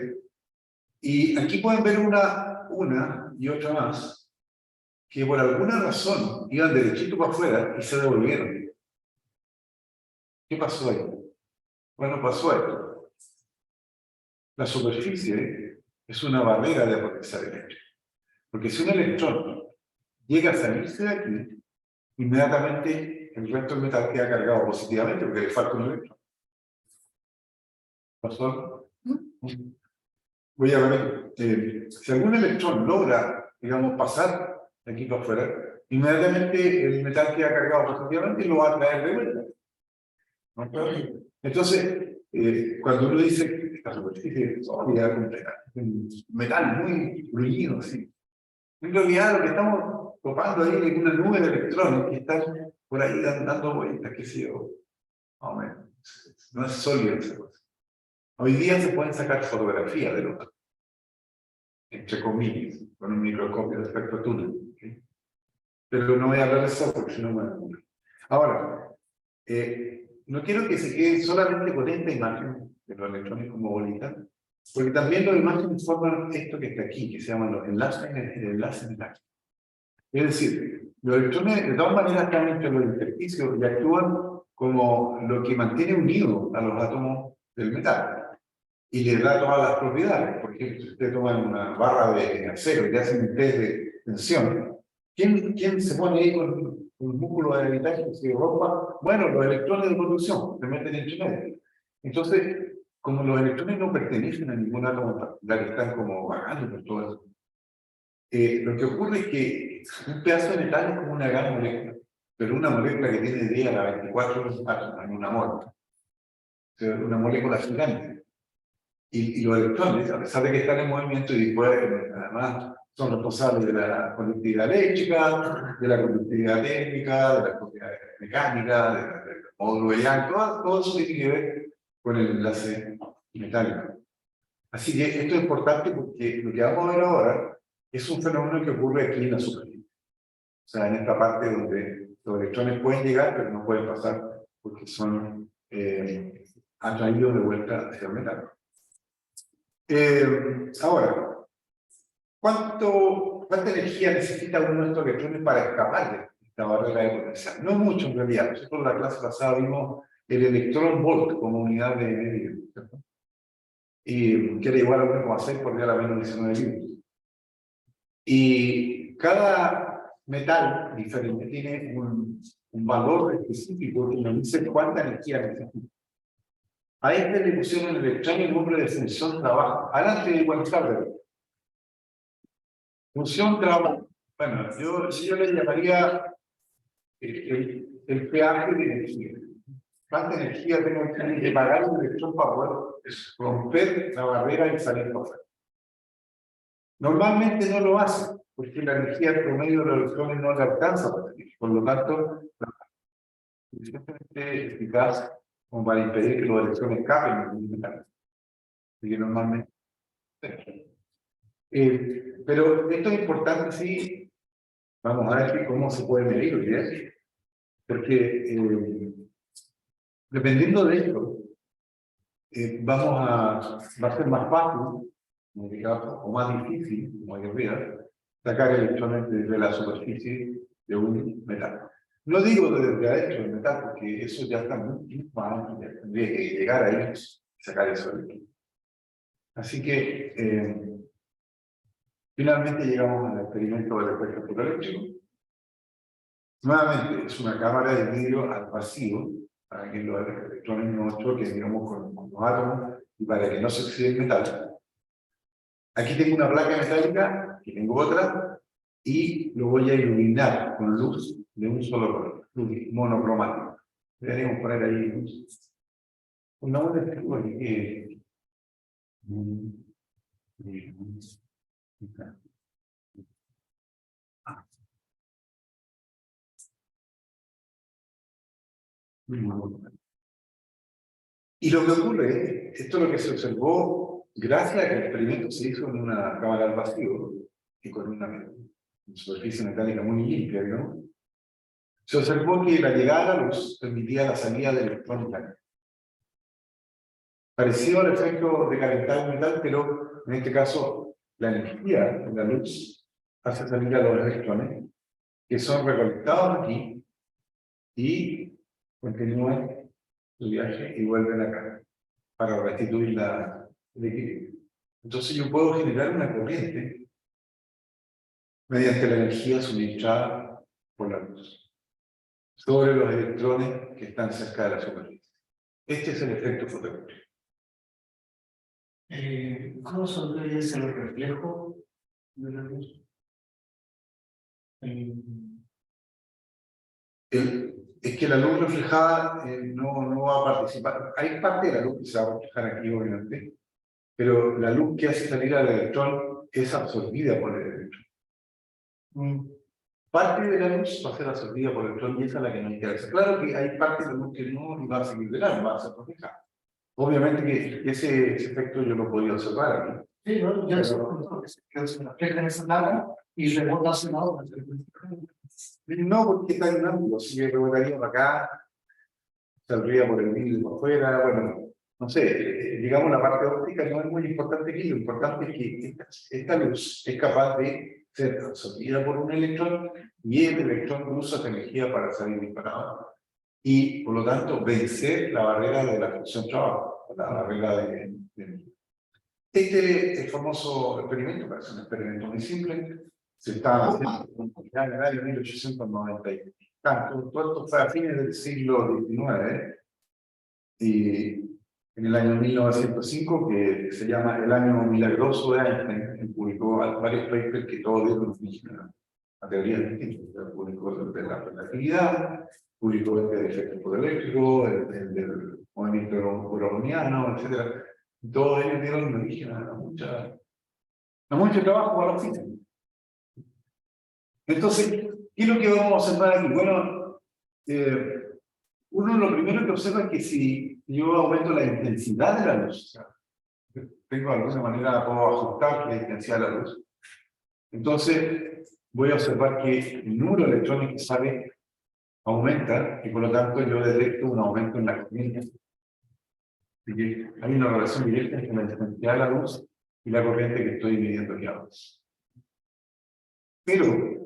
Y aquí pueden ver una y otra más, que por alguna razón iban derechito para afuera y se devolvieron. ¿Qué pasó ahí? Bueno, pasó esto. La superficie es una barrera de aprendizaje eléctrico. Porque si un electrón llega a salirse de aquí, inmediatamente el resto del metal queda cargado positivamente porque le falta un electrón. ¿Pasó? Voy a ver. Si algún electrón logra, digamos, pasar de aquí para afuera, inmediatamente el metal queda cargado positivamente y lo va a traer de vuelta. ¿No? Entonces, cuando uno dice que esta superficie es sólida, un metal muy fluido, así, en realidad lo que estamos topando ahí es una nube de electrones que están por ahí dando vueltas, qué sé yo, más o menos. No es sólida esa cosa. Hoy día se pueden sacar fotografías de los, entre comillas, con un microscopio de espectrotúnel. ¿Okay? Pero no voy a hablar de eso porque si no me aburro. Ahora, no quiero que se queden solamente con esta imagen de los electrones como bolitas, porque también los imágenes forman esto que está aquí, que se llaman los enlaces elágicos. Es decir, los electrones de todas maneras están entre los intersticios y actúan como lo que mantiene unido a los átomos del metal y les da todas las propiedades. Por ejemplo, si usted toma una barra de acero y le hacen un test de tensión, ¿quién se pone ahí con un músculo de habitaje que se rompa? Bueno, los electrones de conducción se meten entre medio. Entonces, como los electrones no pertenecen a ningún átomo en particular, están como vagando por todo eso. Lo que ocurre es que un pedazo de metal es como una gran molécula, pero una molécula que tiene 10 a la 24 átomos en una mol. O sea, una molécula gigante. Y los electrones, a pesar de que están en movimiento y después, además, son responsables de la conductividad eléctrica, de la conductividad térmica, de la propiedad mecánica, del módulo de Young, todo eso tiene que ver con el enlace metálico. Así que esto es importante porque lo que vamos a ver ahora es un fenómeno que ocurre aquí en la superficie. O sea, en esta parte donde los electrones pueden llegar, pero no pueden pasar porque son atraídos de vuelta hacia el metal. Ahora, ¿cuánta energía necesita uno de estos electrones para escapar de esta barrera de potencial? No mucho en realidad. Nosotros en la clase pasada vimos el electrón volt como unidad de medida, ¿cierto? Y que era igual a 1,6 por 10 a la menos 19 libras. Y cada metal diferente tiene un valor específico que nos dice cuánta energía necesita. A este le pusieron el electrón el nombre de función trabajo. Adelante, cuantificar. Función trabajo. Bueno, yo le llamaría el peaje de energía. ¿Cuánta energía tengo que pagar un electrón para poder romper la barrera y salir por fuera? Normalmente no lo hace, porque la energía promedio de los electrones no le alcanza para salir. Por lo tanto, es suficientemente eficaz como para impedir que los electrones escapen del metal. Así que normalmente. Pero esto es importante, sí. Vamos a ver cómo se puede medir, ¿verdad? Porque dependiendo de esto, va a ser más fácil, en este caso, o más difícil, como hay que ver, sacar electrones de la superficie de un metal. No digo desde adentro del metal, porque eso ya está muy mal, ya tendría que llegar ahí y sacar eso de aquí. Así que, finalmente llegamos al experimento del efecto fotoeléctrico. Nuevamente, es una cámara de vidrio al vacío, para que los electrones no choquen, digamos, con los átomos y para que no se oxide el metal. Aquí tengo una placa metálica, aquí tengo otra, y lo voy a iluminar con luz de un solo color, luz monocromática. Deberíamos poner ahí luz. Una buena estructura que y lo que ocurre, esto es lo que se observó gracias a que el experimento se hizo en una cámara al vacío y con una superficie metálica muy limpia, ¿no? Se observó que la llegada a la luz permitía la salida de electrones. Parecido al efecto de calentar el metal, pero en este caso la energía de la luz hace salir a los electrones que son recolectados aquí y continúan su viaje y vuelven acá para restituir el equilibrio. Entonces yo puedo generar una corriente mediante la energía suministrada por la luz sobre los electrones que están cerca de la superficie. Este es el efecto fotoeléctrico. ¿Cómo solvería el reflejo de la luz? Es que la luz reflejada no va a participar. Hay parte de la luz que se va a reflejar aquí, obviamente, pero la luz que hace salir al electrón es absorbida por el electrón. Parte de la luz va a ser absorbida por el electrón y esa es la que no interesa. Claro que hay parte de la luz que no va a seguir de largo, va a ser reflejada. Obviamente que ese efecto yo lo podía observar aquí. Sí, ¿no? Ya se refleja en esa nada y rebota hacia la otra. No, porque está en un ángulo, si rebotaría para acá, saldría por el vidrio por afuera, bueno, no sé, digamos la parte óptica no es muy importante aquí, lo importante es que esta luz es capaz de ser absorbida por un electrón y el electrón usa esa energía para salir disparado y por lo tanto vencer la barrera de la función trabajo, la barrera de Este es el famoso experimento, que es un experimento muy simple, se estaba haciendo ya en el año 1890 y tanto, todo esto fue a fines del siglo XIX, y en el año 1905, que se llama el año milagroso de Einstein, publicó varios papers que todos dieron a teorías distintas. Publicó el de la relatividad, publicó el del efecto fotoeléctrico, el del movimiento browniano, etc. Todos ellos dieron origen a mucho trabajo para la física. Entonces, ¿qué es lo que vamos a observar aquí? Bueno, uno lo primero que observa es que si yo aumento la intensidad de la luz, o sea, tengo de alguna manera, puedo ajustar la intensidad de la luz, entonces voy a observar que el número de electrones que sale aumenta y por lo tanto yo detecto un aumento en la corriente. Así que hay una relación directa entre la intensidad de la luz y la corriente que estoy midiendo aquí abajo. Pero,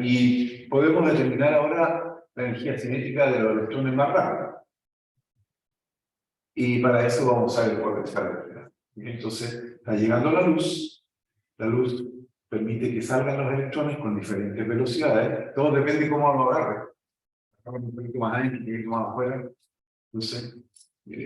y podemos determinar ahora la energía cinética de los electrones más rápido. Y para eso vamos a ver por esta velocidad. Entonces, está llegando la luz permite que salgan los electrones con diferentes velocidades, todo depende de cómo lo agarre. Un poquito más adentro, un poquito más afuera. Entonces,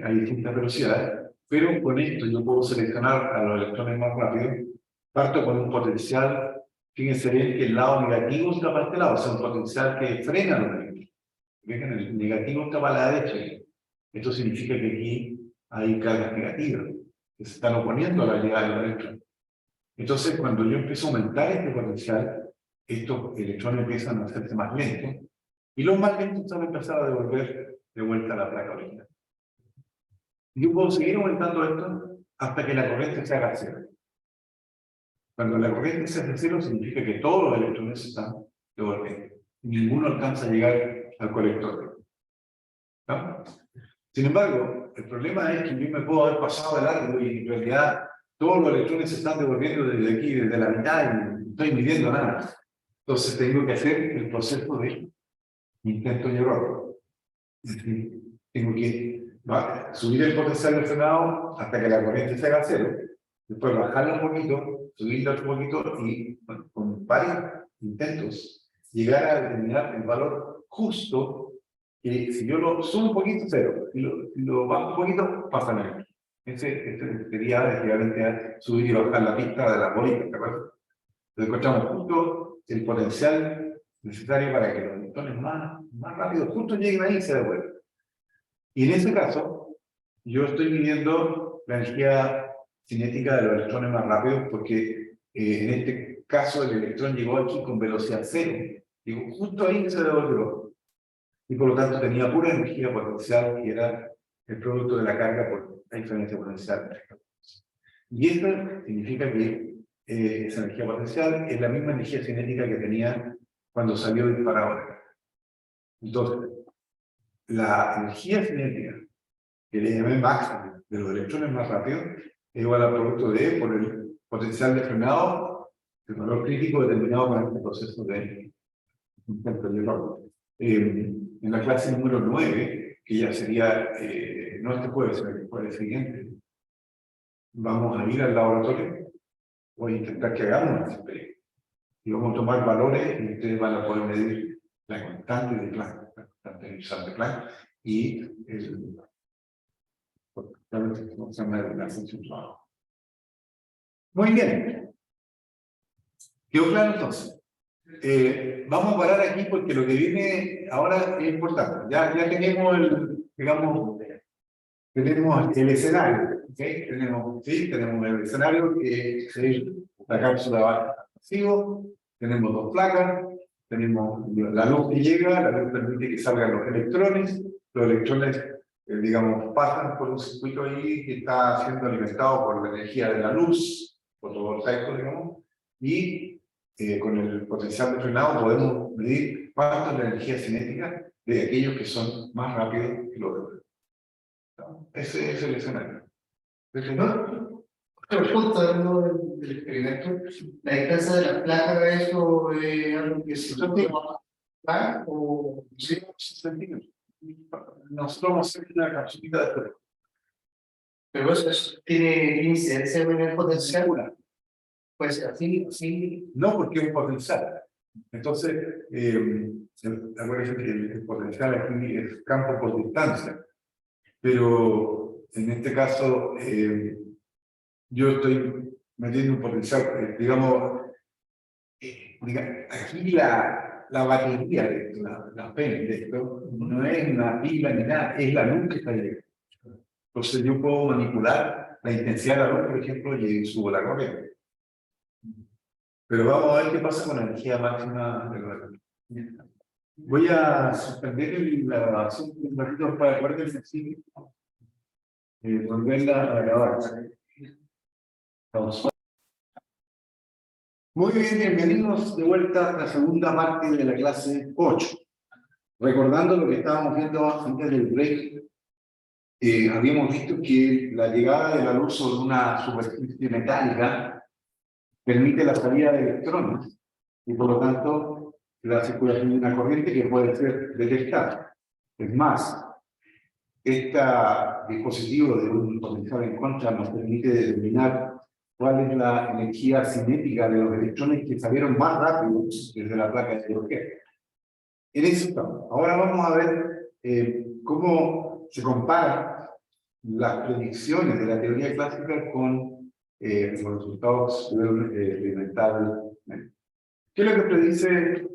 hay distintas velocidades, pero con esto yo puedo seleccionar a los electrones más rápidos parto con un potencial, fíjense bien que el lado negativo está para este lado, o sea, un potencial que frena los electrones. Vean, el negativo está para la derecha. Esto significa que aquí hay cargas negativas, que se están oponiendo a la llegada de los electrones. Entonces, cuando yo empiezo a aumentar este potencial, estos electrones empiezan a hacerse más lentos, y los más lentos van a empezar a devolver de vuelta a la placa original. Yo puedo seguir aumentando esto hasta que la corriente se haga cero. Cuando la corriente se hace cero, significa que todos los electrones se están devolviendo. Ninguno alcanza a llegar al colector. ¿No? Sin embargo, el problema es que yo me puedo haber pasado de largo y en realidad todos los electrones se están devolviendo desde aquí, desde la mitad, y no estoy midiendo nada. Entonces tengo que hacer el proceso de intento y error. Es decir, tengo que subir el potencial del frenado hasta que la corriente se haga cero, después bajarlo un poquito, subirlo otro poquito y bueno, con varios intentos llegar a determinar el valor justo que si yo lo subo un poquito, cero, y lo bajo un poquito, pasa nada. Ese sería equivalente a subir y bajar la pista de la bolita, ¿de acuerdo? Entonces encontramos justo el potencial necesario para que los electrones más rápido justo lleguen ahí y se devuelvan. Y en ese caso, yo estoy midiendo la energía cinética de los electrones más rápidos porque en este caso el electrón llegó aquí con velocidad cero. Digo, justo ahí que se devolvió. Y por lo tanto tenía pura energía potencial que era el producto de la carga por la diferencia potencial. Y esto significa que esa energía potencial es la misma energía cinética que tenía cuando salió disparado. Entonces, la energía cinética que le llamé máxima de los electrones más rápidos es igual al producto de E por el potencial de frenado, el valor crítico determinado por este proceso de intento de error. En la clase número 9, que ya sería no este jueves, sino el jueves siguiente, vamos a ir al laboratorio, voy a intentar que hagamos una experiencia y vamos a tomar valores y ustedes van a poder medir la constante de Planck, la constante inicial de Planck y la función trabajo. Muy bien. ¿Quedó claro entonces? Vamos a parar aquí porque lo que viene ahora es importante. Ya tenemos digamos, tenemos el escenario. ¿Okay? Tenemos el escenario que es la cápsula vacío, tenemos dos placas, tenemos la luz que llega, la luz permite que salgan los electrones digamos, pasan por un circuito ahí que está siendo alimentado por la energía de la luz, fotovoltaico, digamos, y con el potencial de frenado podemos medir cuánto es la energía cinética de aquellos que son más rápidos que los demás. Ese es el escenario. ¿No? Pregunta del experimento. ¿La distancia de la placa de eso es algo que se puede bajar o Sí, centímetros. Nosotros vamos a hacer una capsulita de prueba. pero eso tiene incidencia en el potencial? Puede ser así. No, porque es un potencial. Entonces, acuérdense que el potencial aquí es campo por distancia. Pero en este caso, yo estoy metiendo un potencial, digamos, aquí la batería de esto, la PEN de esto, no es una pila ni nada, es la luz que está llegando. Entonces yo puedo manipular la intensidad de la luz, por ejemplo, y subo la corriente. Pero vamos a ver qué pasa con la energía máxima de la luz. Voy a suspender la grabación un ratito para poder decir volverla a grabar. Vamos. Muy bien, bienvenidos de vuelta a la segunda parte de la clase 8. Recordando lo que estábamos viendo antes del break, habíamos visto que la llegada de la luz sobre una superficie metálica permite la salida de electrones y por lo tanto la circulación de una corriente que puede ser detectada. Es más, este dispositivo de un potencial en contra nos permite determinar cuál es la energía cinética de los electrones que salieron más rápido desde la placa de hidrógeno. En eso estamos. Ahora vamos a ver cómo se comparan las predicciones de la teoría clásica con los resultados experimentales. ¿Qué es lo que predice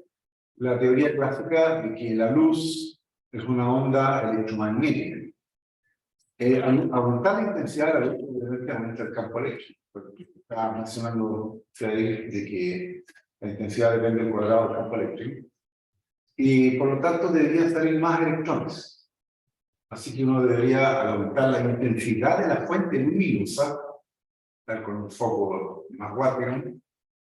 la teoría clásica de que la luz es una onda electromagnética? Al aumentar la intensidad de la luz, obviamente aumenta el campo eléctrico. Estaba mencionando Frederick de que la intensidad depende del cuadrado del campo eléctrico. Y por lo tanto deberían salir más electrones. Así que uno debería, al aumentar la intensidad de la fuente luminosa, tal con un foco más Wattgram,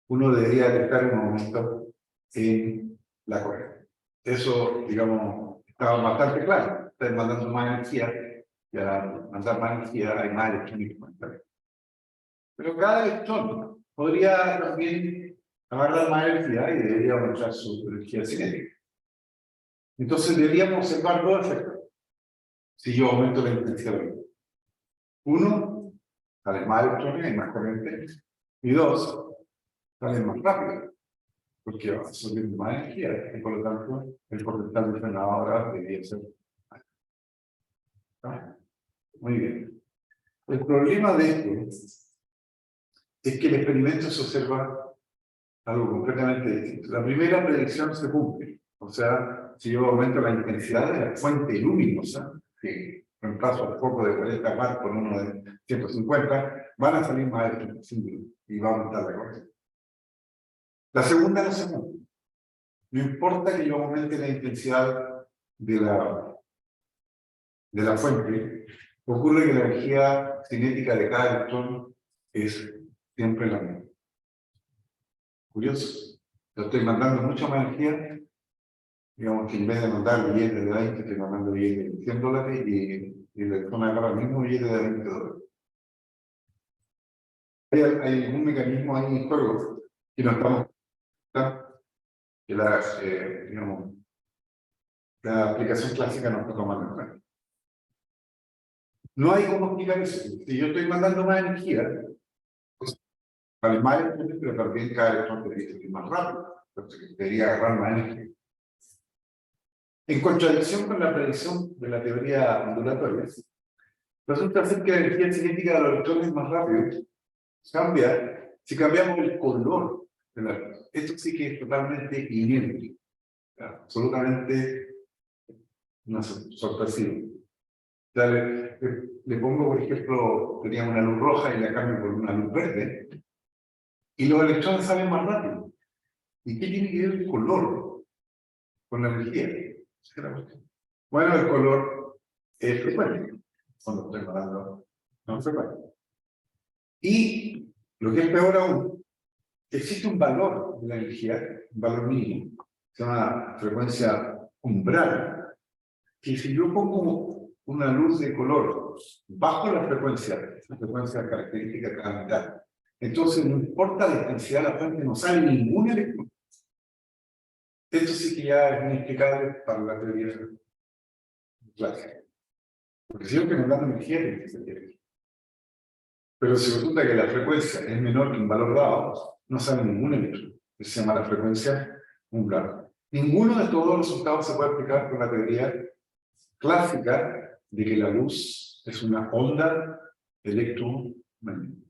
uno debería detectar un aumento en la corriente. Eso, digamos, estaba bastante claro. Están mandando más energía, y al mandar más energía hay más electrones. Pero cada electrón podría también agarrar más energía y debería aumentar su energía cinética. Entonces deberíamos observar dos efectos. Si yo aumento la intensidad de la luz. Uno, sale más electrones, hay más corriente. Y dos, sale más rápido, porque va a absorber más energía. Y por lo tanto, el porcentaje de frenado ahora debería ser alto. ¿Ah? Muy bien. El problema de esto es que el experimento se observa algo completamente distinto. La primera predicción se cumple. O sea, si yo aumento la intensidad de la fuente luminosa, que reemplazo el foco de 40 watts por uno de 150, van a salir más electrones y va a aumentar la corriente. La segunda no se cumple. No importa que yo aumente la intensidad de la fuente, ocurre que la energía cinética de cada electrón es siempre la misma. Curioso. Yo estoy mandando mucha más energía, digamos que en vez de mandar billetes de 20, estoy mandando billetes de $100 y el electrón agarra el mismo billete de $20. Hay un mecanismo ahí en juego que no estamos, que digamos, la aplicación clásica no está tomando en cuenta. No hay cómo explicar eso. Si yo estoy mandando más energía, pues vale más electrones, pero también cada electrón debería ir más rápido. Entonces debería agarrar más energía. En contradicción con la predicción de la teoría ondulatoria, resulta ser que la energía cinética de los electrones más rápido cambia si cambiamos el color de la luz. Esto sí que es totalmente inédito, absolutamente no sorpresivo. O sea, le pongo, por ejemplo, tenía una luz roja y la cambio por una luz verde, y los electrones salen más rápido. ¿Y qué tiene que ver el color con la energía? Bueno, el color es frecuente, cuando estoy hablando no frecuente. Y lo que es peor aún, existe un valor de la energía, un valor mínimo, se llama frecuencia umbral, que si yo pongo una luz de color bajo la frecuencia característica de cada mitad, entonces no importa la intensidad de la fuente, no sale ningún electrón. Esto sí que ya es inexplicable para la teoría clásica. Porque si yo estoy mandando energía, tiene que ser energía. Pero si resulta que la frecuencia es menor que un valor dado, no sale ningún electrón. Eso se llama la frecuencia umbral. Ninguno de todos los resultados se puede explicar con la teoría clásica de que la luz es una onda electromagnética.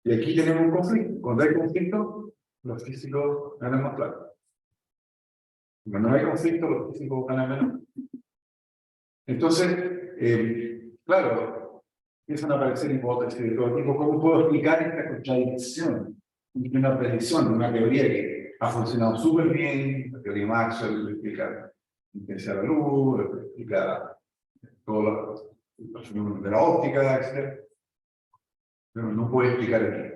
Y aquí tenemos un conflicto. Cuando hay conflicto, los físicos ganan más plata. Cuando no hay conflicto, los físicos ganan menos. Entonces, claro, empiezan a aparecer hipótesis de todo tipo. ¿Cómo puedo explicar esta contradicción entre una predicción, una teoría que ha funcionado súper bien? La teoría Maxwell explica la intensidad de la luz, explica todos los fenómenos de la óptica, etc. Pero no puede explicar aquí.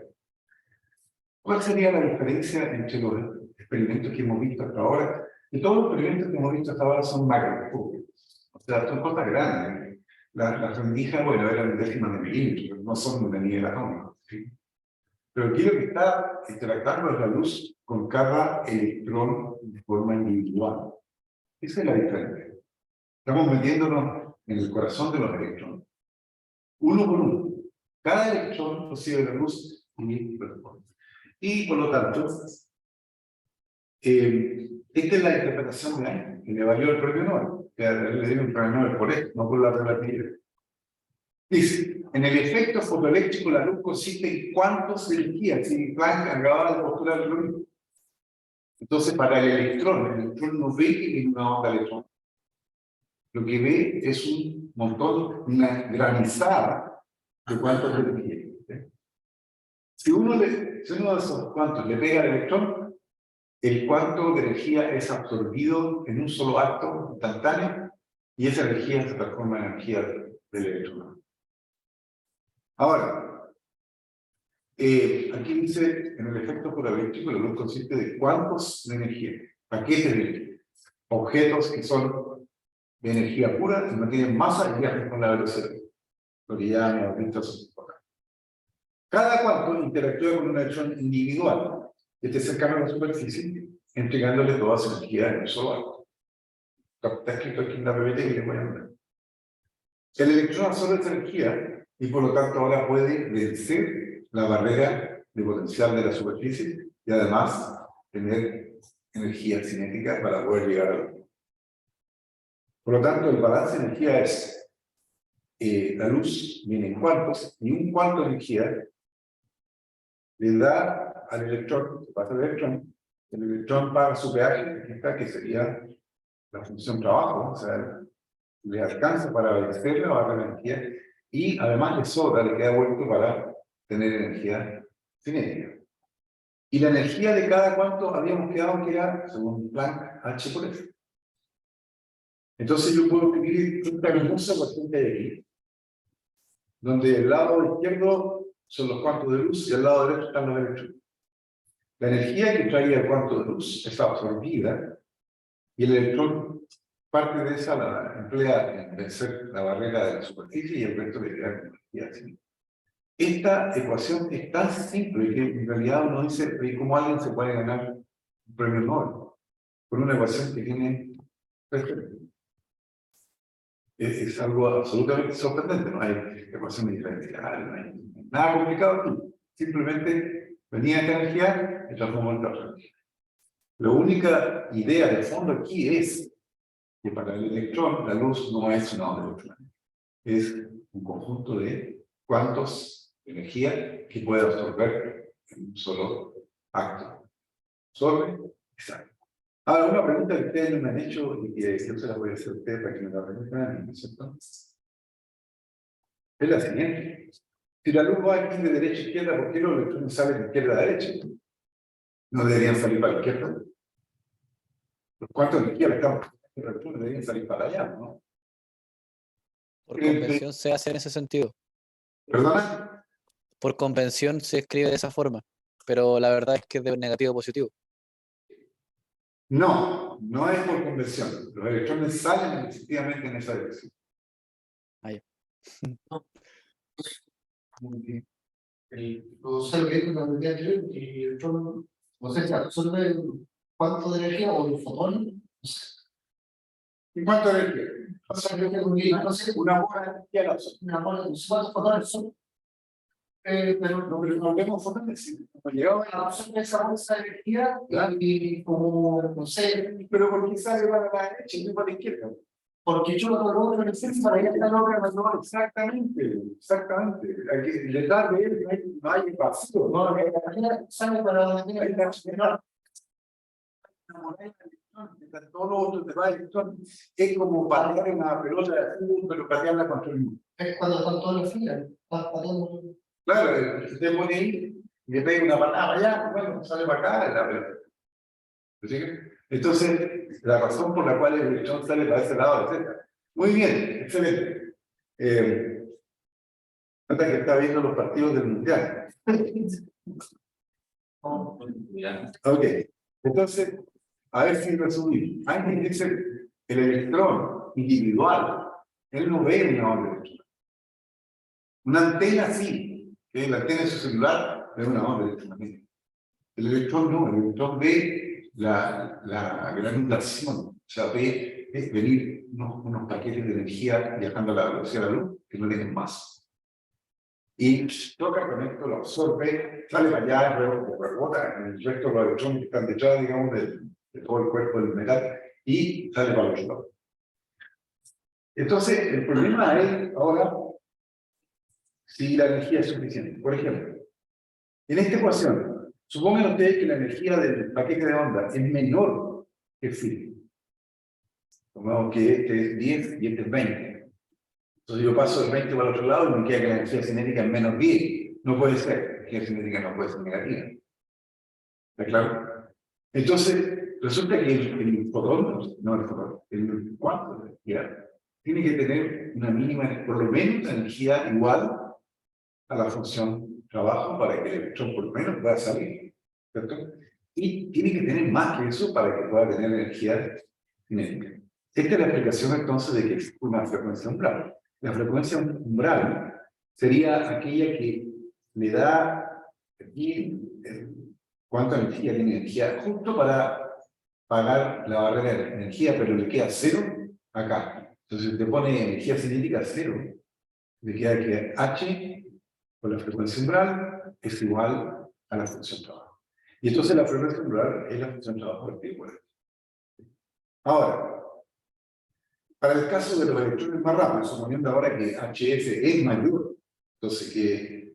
¿Cuál sería la diferencia entre los experimentos que hemos visto hasta ahora? Y todos los experimentos que hemos visto hasta ahora son macroscópicos. O sea, son cosas grandes. Las rendijas, bueno, eran décimas de milímetros, no son de nivel atómico. ¿Sí? Pero aquí lo que está interactuando es la luz con cada electrón de forma individual. Esa es la diferencia. Estamos metiéndonos en el corazón de los electrones. Uno por uno. Cada electrón recibe la luz y responde. Y por lo tanto, esta es la interpretación de Einstein, que le valió el premio Nobel. Que le dieron el premio Nobel por esto, no por la relatividad. Dice, en el efecto fotoeléctrico la luz consiste en cuántos de energía, si Planck acababa de postular lo mismo. Entonces, para el electrón no ve que tiene una onda electrónica. Lo que ve es un montón, una granizada de cuántos de energía. Si uno de esos cuantos le pega al electrón, el cuanto de energía es absorbido en un solo acto instantáneo y esa energía se transforma en energía del electrón. Ahora, aquí dice, en el efecto fotoeléctrico, la luz consiste de cuántos de energía, paquetes de energía, objetos que son de energía pura y no tienen masa y viajan con la velocidad. Lo que ya hemos visto hace poco. Cada cuanto interactúa con un electrón individual que esté cercano a la superficie, entregándole toda su energía en un solo acto. Está escrito aquí en la PPT que le voy a mandar. El electrón absorbe esa energía y por lo tanto ahora puede vencer la barrera de potencial de la superficie y además tener energía cinética para poder llegar a la luz. Por lo tanto, el balance de energía es la luz viene en cuantos y un cuanto de energía le da al electrón, se pasa al electrón, el electrón paga su peaje, que sería la función trabajo, o sea, le alcanza para vencer la barra de energía y además le sobra, le queda vuelto para tener energía cinética. Y la energía de cada cuanto habíamos quedado que era, según Planck, H por F. Entonces yo puedo escribir esta hermosa cuestión que hay aquí, donde el lado izquierdo son los cuantos de luz y el lado derecho están los electrones. La energía que traía el cuanto de luz es absorbida y el electrón, parte de esa la emplea en vencer la barrera de la superficie y el resto le queda energía cinética. Esta ecuación es tan simple que en realidad uno dice cómo alguien se puede ganar un premio Nobel por una ecuación que tiene es algo absolutamente sorprendente, no hay ecuaciones diferenciales, no hay nada complicado aquí. Simplemente venía esta energía y transformó en otra energía. La única idea de fondo aquí es que para el electrón la luz no es una onda electrónica, es un conjunto de cuantos de energía que puede absorber en un solo acto. Absorbe, exacto. Ahora, una pregunta que ustedes no me han hecho y que yo se la voy a hacer a ustedes para que me la respondan, ¿no es cierto? Es la siguiente. Si la luz va aquí de derecha a izquierda, ¿por qué los electrones salen de izquierda a derecha? ¿No deberían salir para la izquierda? Los cuantos de energía estamos los electrones deberían salir para allá, ¿no? Por convención se hace en ese sentido. ¿Perdona? Por convención se escribe de esa forma, pero la verdad es que es de negativo a positivo. No, no es por convención. Los electrones salen efectivamente en esa dirección. Ahí. Muy bien. El productor lo que dijo en la unidad anterior, y el electrón, no sé si absorbe cuánto de energía o el fotón, no sé. ¿Y cuánto de energía? O sea, creo que no sé, Una buena energía la absorbe. una bola, no sé cuántos fotones son, pero No vemos fotones. Cuando llegamos a absorbe esa bolsa de energía y como, no sé, pero ¿por qué sale para la derecha y no para la izquierda? porque yo lo coloco en el centro para ir a la otra mano. Exactamente, exactamente. Aquí, detrás de él no hay vacío. No, la energía sale para donde tiene que estar. Una moneda de electrón, mientras todos los otros demás electrones, es como patear una pelota de fútbol, pero patearla contra el muro. Es cuando están todos los filas, vas pateando. Claro, usted pone ahí y le pega una patada allá, bueno, sale para acá la pelota. ¿Sí? Entonces, la razón por la cual el electrón sale para ese lado, etc. Muy bien, excelente. Nota que está viendo los partidos del Mundial. Ok, entonces, a ver si resumimos. Einstein dice el electrón individual, él no ve una onda electrónica. Una antena sí, que la antena de su celular ve una onda electromagnética. El electrón no, el electrón ve la granulación, o sea, ve venir unos paquetes de energía viajando a la velocidad de la luz que no tienen masa. Y toca con esto, lo absorbe, sale para allá, luego rebota en el resto de los electrones que están detrás, digamos, de todo el cuerpo del metal, y sale para el otro lado. Entonces, el problema es ahora si la energía es suficiente. Por ejemplo, en esta ecuación, supongan ustedes que la energía del paquete de onda es menor que phi. Supongamos que este es 10 y este es 20. Entonces yo paso el 20 para el otro lado y me queda que la energía cinética es menos 10. No puede ser. La energía cinética no puede ser negativa. ¿Está claro? Entonces, resulta que el fotón, no el fotón, el cuarto de energía, tiene que tener una mínima, por lo menos, una energía igual a la función trabajo para que el electrón por lo menos pueda salir, ¿cierto? Y tiene que tener más que eso para que pueda tener energía cinética. Esta es la explicación entonces de que existe una frecuencia umbral. La frecuencia umbral sería aquella que le da aquí cuánta energía tiene energía justo para pagar la barrera de energía, pero le queda cero acá. Entonces te pone energía cinética cero, le queda que H por la frecuencia umbral es igual a la función trabajo. Y entonces la frecuencia umbral es la función trabajo particular. Ahora, para el caso de los electrones más rápidos, suponiendo ahora que HF es mayor, entonces que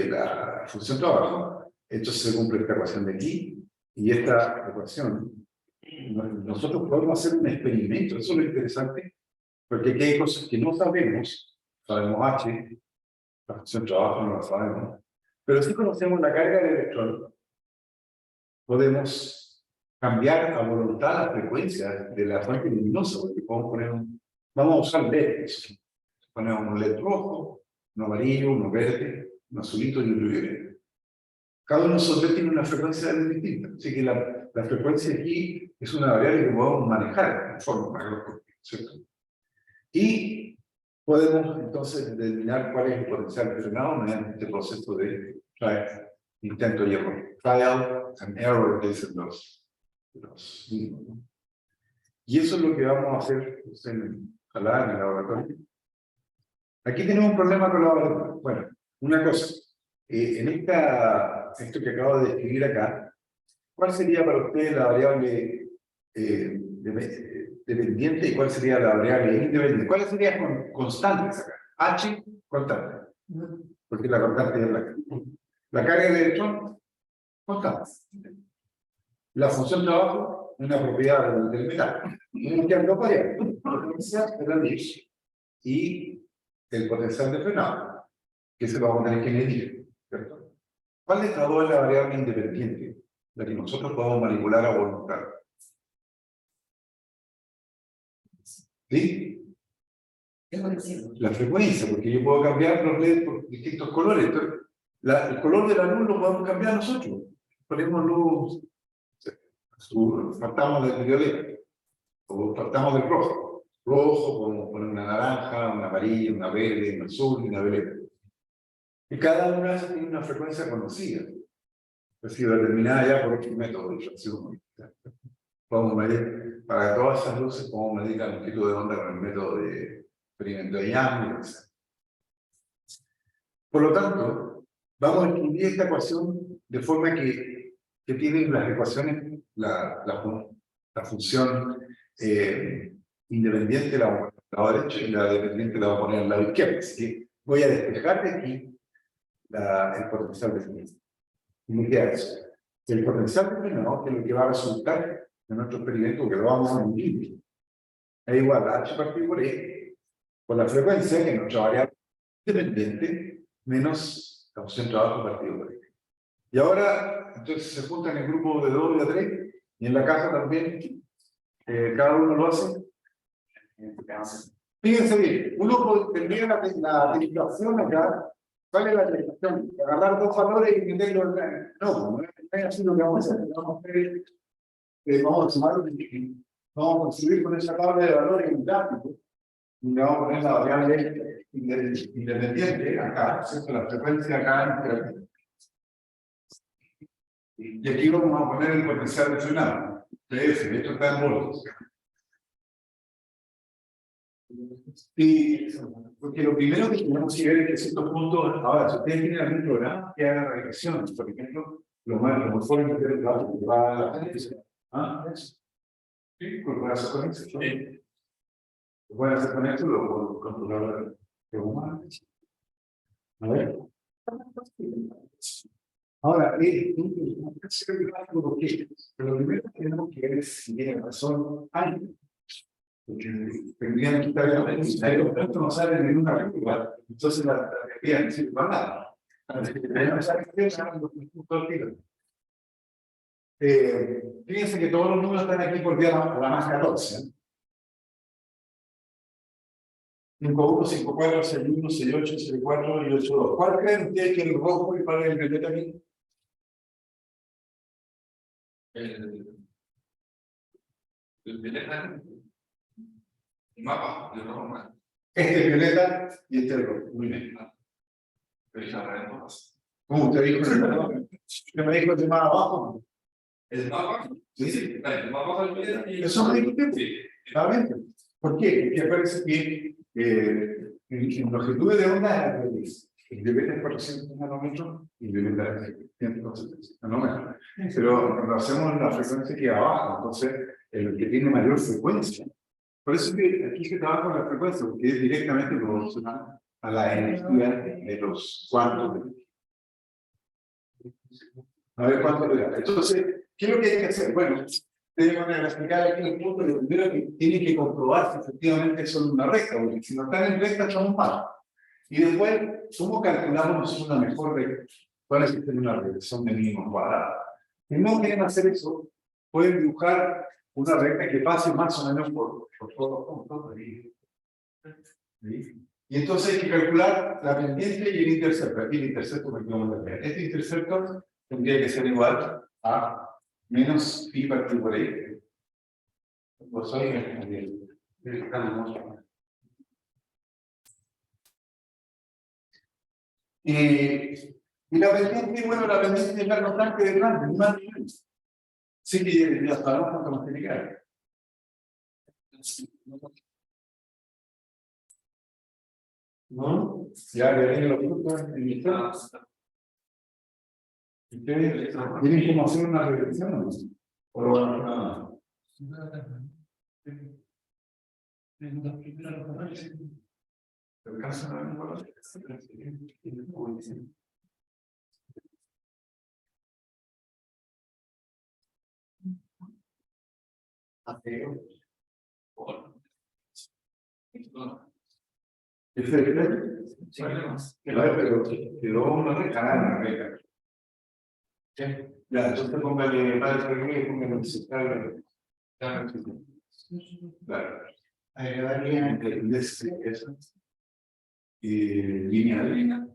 la función trabajo, entonces se cumple esta ecuación de aquí, y esta ecuación, nosotros podemos hacer un experimento, eso es lo interesante, porque aquí hay cosas que no sabemos, sabemos H, la función trabajo no la sabemos, pero si conocemos la carga del electrón, podemos cambiar a voluntad la frecuencia de la fuente luminosa, porque podemos poner vamos a usar LEDs, ponemos un LED rojo, un amarillo, uno verde, un azulito y un violeta. Cada uno de esos LEDs tiene una frecuencia distinta, así que la frecuencia aquí es una variable que podemos manejar de forma macroscópica, ¿cierto? Y podemos entonces determinar cuál es el potencial frenado mediante este proceso de intento y error. Trial and error, dicen los mismos, ¿no? Y eso es lo que vamos a hacer ojalá en el laboratorio. Aquí tenemos un problema con la variable. Bueno, una cosa. En esto que acabo de describir acá, ¿cuál sería para ustedes la variable dependiente y cuál sería la variable independiente? ¿Cuáles serían constantes acá? H, constante. Porque la constante es la carga del electrón, constante. La función trabajo, una propiedad del metal. Tenemos que dos variables, la potencia de la luz y el potencial de frenado, que se lo vamos a tener que medir, ¿cierto? ¿Cuál de estas dos es la variable independiente, la que nosotros podemos manipular a voluntad? ¿Sí? La frecuencia, porque yo puedo cambiar los LEDs por distintos colores. Entonces, el color de la luz lo podemos cambiar nosotros. Ponemos luz, partamos del violeta, o partamos del rojo. Rojo, podemos poner una naranja, una amarilla, una verde, una azul y una violeta. Y cada una tiene una frecuencia conocida. Ha sido determinada ya por otro método de difracción. Podemos medir, para todas esas luces, podemos medir la longitud de onda con el método de experimento de Young. Por lo tanto, vamos a escribir esta ecuación de forma que tiene las ecuaciones, la función independiente la vamos a poner al lado derecho y la dependiente la vamos a poner al lado izquierdo. Así que voy a despejar de aquí el potencial de frenado. Y me queda eso. El potencial de frenado, que es lo que va a resultar de nuestro experimento, que lo vamos a medir, es igual a H partido por E, por la frecuencia, que es nuestra variable independiente, menos la función trabajo partido por E. Y ahora, entonces se juntan en el grupo de 2 y de 3, y en la casa también, cada uno lo hace. Fíjense bien, uno tendría la derivación acá. ¿Cuál es la derivación? Agarrar dos valores y meterlos en... No es así lo que vamos a hacer. Vamos a sumar, vamos a construir con esa tabla de valores en gráfico. Y le vamos a poner la variable independiente acá, ¿cierto? La frecuencia acá. Y aquí vamos a poner el potencial de frenado. Esto está en voltios. Sí, porque lo primero que tenemos que ver es que ciertos puntos, ahora, si ustedes tienen algún programa que haga regresiones, por ejemplo, lo mejor es meter el trabajo que va a la gente. ¿Ah? Sí, pues pueden hacer con eso. Sí. Lo pueden hacer con eso, lo controlar de humano. A ver. Ahora, porque lo primero que tenemos que ver es si tiene razón alguien. Porque tendrían que estar esto no sale en ninguna regla, entonces la teoría no sirve para nada. Así que tenemos que saber fíjense que todos los números están aquí por día a la más 14. 5-1, 5-4, 6-1, 6-8, 6-4 y 8-2. ¿Cuál creen ustedes que es el rojo y cuál es el violeta aquí? El violeta, el mapa, el rojo más. Este es violeta y este es el rojo. Muy bien. ¿Cómo usted dijo? ¿Usted me dijo el tema abajo? El mapa, Sí, sí. el mapa del violeta y Eso me dijiste. sí. Claramente. ¿Por qué? Porque parece que en longitud de onda es el violeta es 400 nanómetros y el violeta es 170 nanómetros. Pero cuando hacemos la frecuencia que abajo, entonces el que tiene mayor frecuencia. Por eso es que aquí se trabaja con la frecuencia, porque es directamente proporcional a la energía de los cuantos. A ver cuánto le da. Entonces, ¿qué es lo que hay que hacer? Bueno, tenemos que explicar aquí el punto. Lo primero que tienen que comprobar si efectivamente son una recta, porque si no están en recta, son mal. Y después, ¿cómo calculamos nosotros una mejor recta? ¿Cuál es una regresión de mínimos cuadrados? Si no quieren hacer eso, pueden dibujar una recta que pase más o menos por todos los puntos. ¿Sí? Y entonces hay que calcular la pendiente y el intercepto. Aquí el intercepto me quedo de este intercepto tendría que ser igual a menos pi partido por ahí. Pues soy y la pendiente, bueno, la pendiente es la constante de grande, ni más ni menos. Sí que ya sabemos cuánto nos tiene que dar. ¿No? Ya le los puntos en mi estado. ¿Ustedes tienen cómo hacer una regresión? ¿O no? Pero quedó una recta. Ya, entonces póngale padre y póngale musical. Claro. Agregaría eso. Y línea de línea.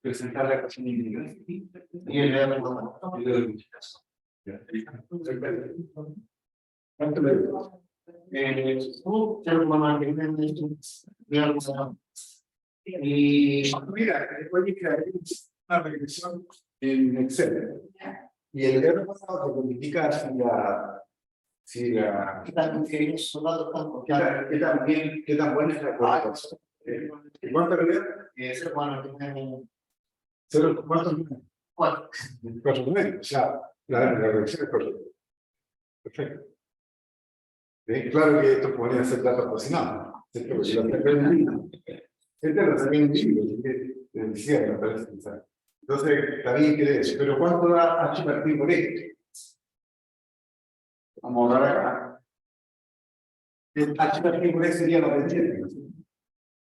Presentar la ecuación individual. Y el de ¿cuánto le digo? Y mira, después crear una regresión en Excel. Y el R pasado te indica si la qué tan buena es la corrección. ¿Cuánto le dio? 4,9. O sea, la regresión es correcta. Perfecto. Claro que esto podría ser datos aproximados. Este lo también un libro, que decía, me parece pensar. Entonces, también quiere decir, pero ¿cuánto da H partido por esto? Vamos a borrar acá. El H partido por esto sería la pendiente.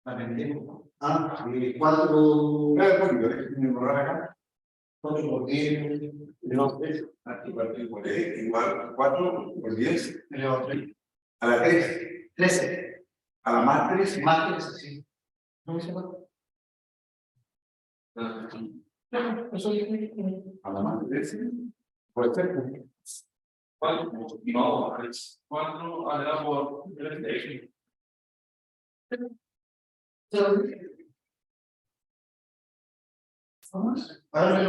La pendiente. Ah, 4. Déjenme borrar acá. 4 por 10. No, H partido por esto igual 4 por 10. A la 3. 13. A la más 3. Más 3, sí. ¿No me dice cuánto? A la más 13. Puede ser. 4, no, 4 a la por 3. Ahora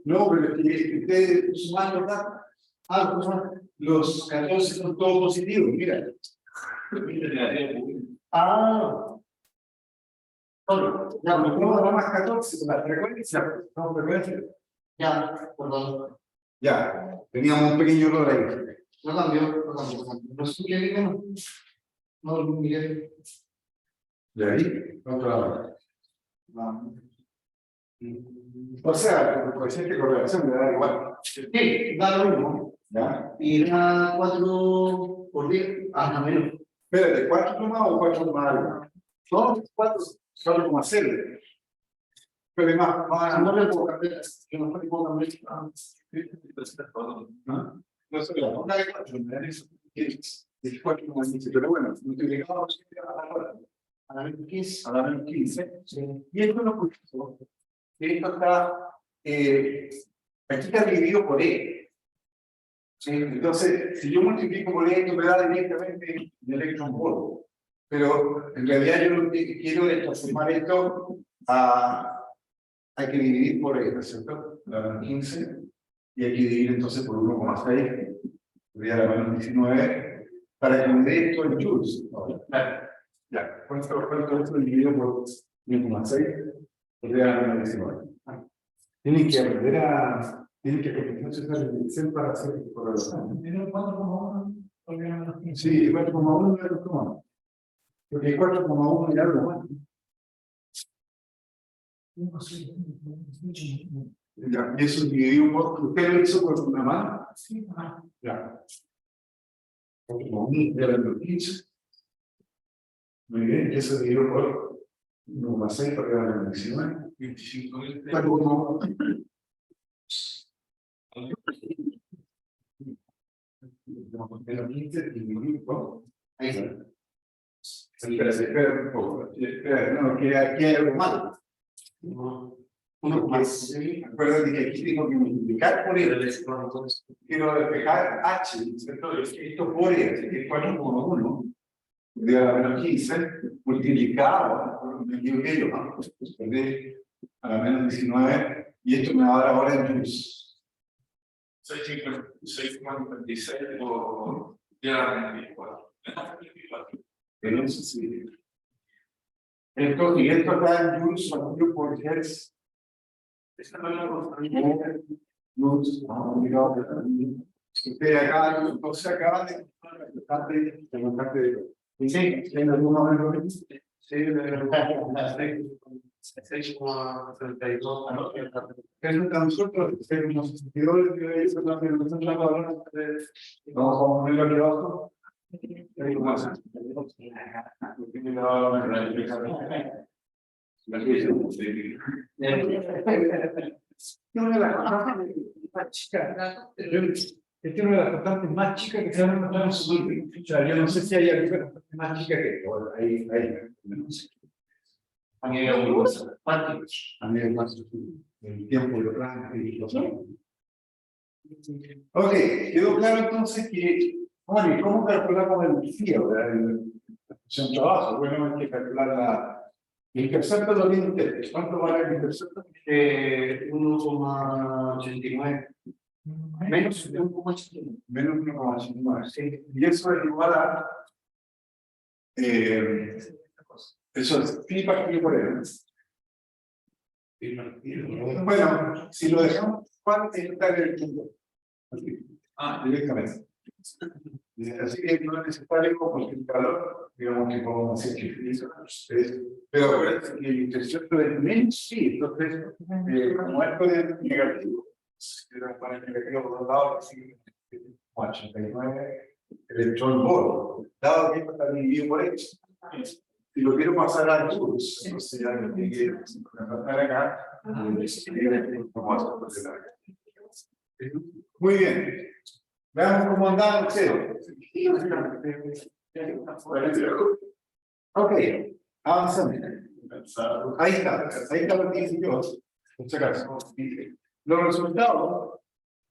no, pero es que ustedes suman los 14 son todos positivos, mira. Ya, no más 14, la frecuencia, no frecuencia. Ya, perdón. Ya, teníamos un pequeño error ahí. No cambió, no cambió. No subía ni menos. No, Miguel. De ahí, otra vez. O sea, el coeficiente de correlación me da igual. Sí, da lo mismo. ¿Ya? Y da 4 por 10, hasta menos. Espérate, ¿4 más o 4 más algo? No, 4,0. Pero más, No le puedo cambiar. Yo no le puedo cambiar. ¿no? No sé, una de 4, me da eso. Es 4,15, pero bueno, multiplicado A la menos 15. a la menos 15. Y esto no es justo. Esto está, aquí está dividido por E. ¿Sí? Entonces, si yo multiplico por E, esto me da directamente el electron volt. Pero en realidad yo lo que quiero es transformar esto hay que dividir por E, ¿no es cierto? La menos 15. Y hay que dividir entonces por 1,6. Sería la menos 19. Para que me dé esto en joules. Ya, ¿cuánto esto dividido por 1,6? Sería la menos 19. Tienen que aprender tienen que aprender a Excel para hacer correlación. Sí, 4,1 es 2,1. Porque 4,1 ya algo más. Ya, y eso dividido por, ¿usted lo hizo por una mano? Sí, ya. 4,1 ya la 15. Muy bien, y eso dividido por 1,6 para llegar a la 19. 25.000. 4,1. Pero 15 dividido por. Ahí está. Espera un poco. Espera, no, que aquí hay algo mal. Uno más. Acuérdate que aquí tengo que multiplicar por E. Quiero despejar H, ¿cierto? Esto por E, así que 4,1 de la menos 15 multiplicado, me equivoqué yo, ¿no? A la menos 19, y esto me va a dar ahora en joules. 6,56 por 10 a la 24. Entonces, sí. Y esto está en joules partido por hertz. Esta no es la constante. Usted acá, entonces acaban de constante de. Sí, en algún momento. Sí, eso tan nosotros, los seguidores de eso también nos han dado. Vamos a ponerlo aquí abajo. Una de las constantes más chicas. Es que una de las constantes más chicas que se van a encontrar en su vida. O sea, yo no sé si hay alguna constante más chica que esto. Ahí, no sé. A nivel más, a nivel más el tiempo, lo rango y los años. Ok, quedó claro entonces que, bueno, ¿cómo calculamos el FIO? La función trabajo. Bueno, hay que calcular el intercepto lo tiene ustedes. ¿Cuánto vale el intercepto? 1,89. Menos 1,89. Menos 1,89. Sí. Y eso es igual a. Eso es pi partido por L. Bueno, si lo dejamos, ¿cuánto está en el punto? Así. Directamente. Así que no es necesario porque el calor, digamos que podemos decir que es. Pero acuérdense que el intercepto es menos, sí, entonces, como esto es negativo, para el negativo por un lado, así, 89 electrón volt, dado que esto está dividido por X. Si lo quiero pasar a joules, entonces ya lo tiene que pasar acá. Muy bien. Veamos cómo andan ustedes. Ok, avanzamos. Ahí está lo que hice yo. Por si acaso. Los resultados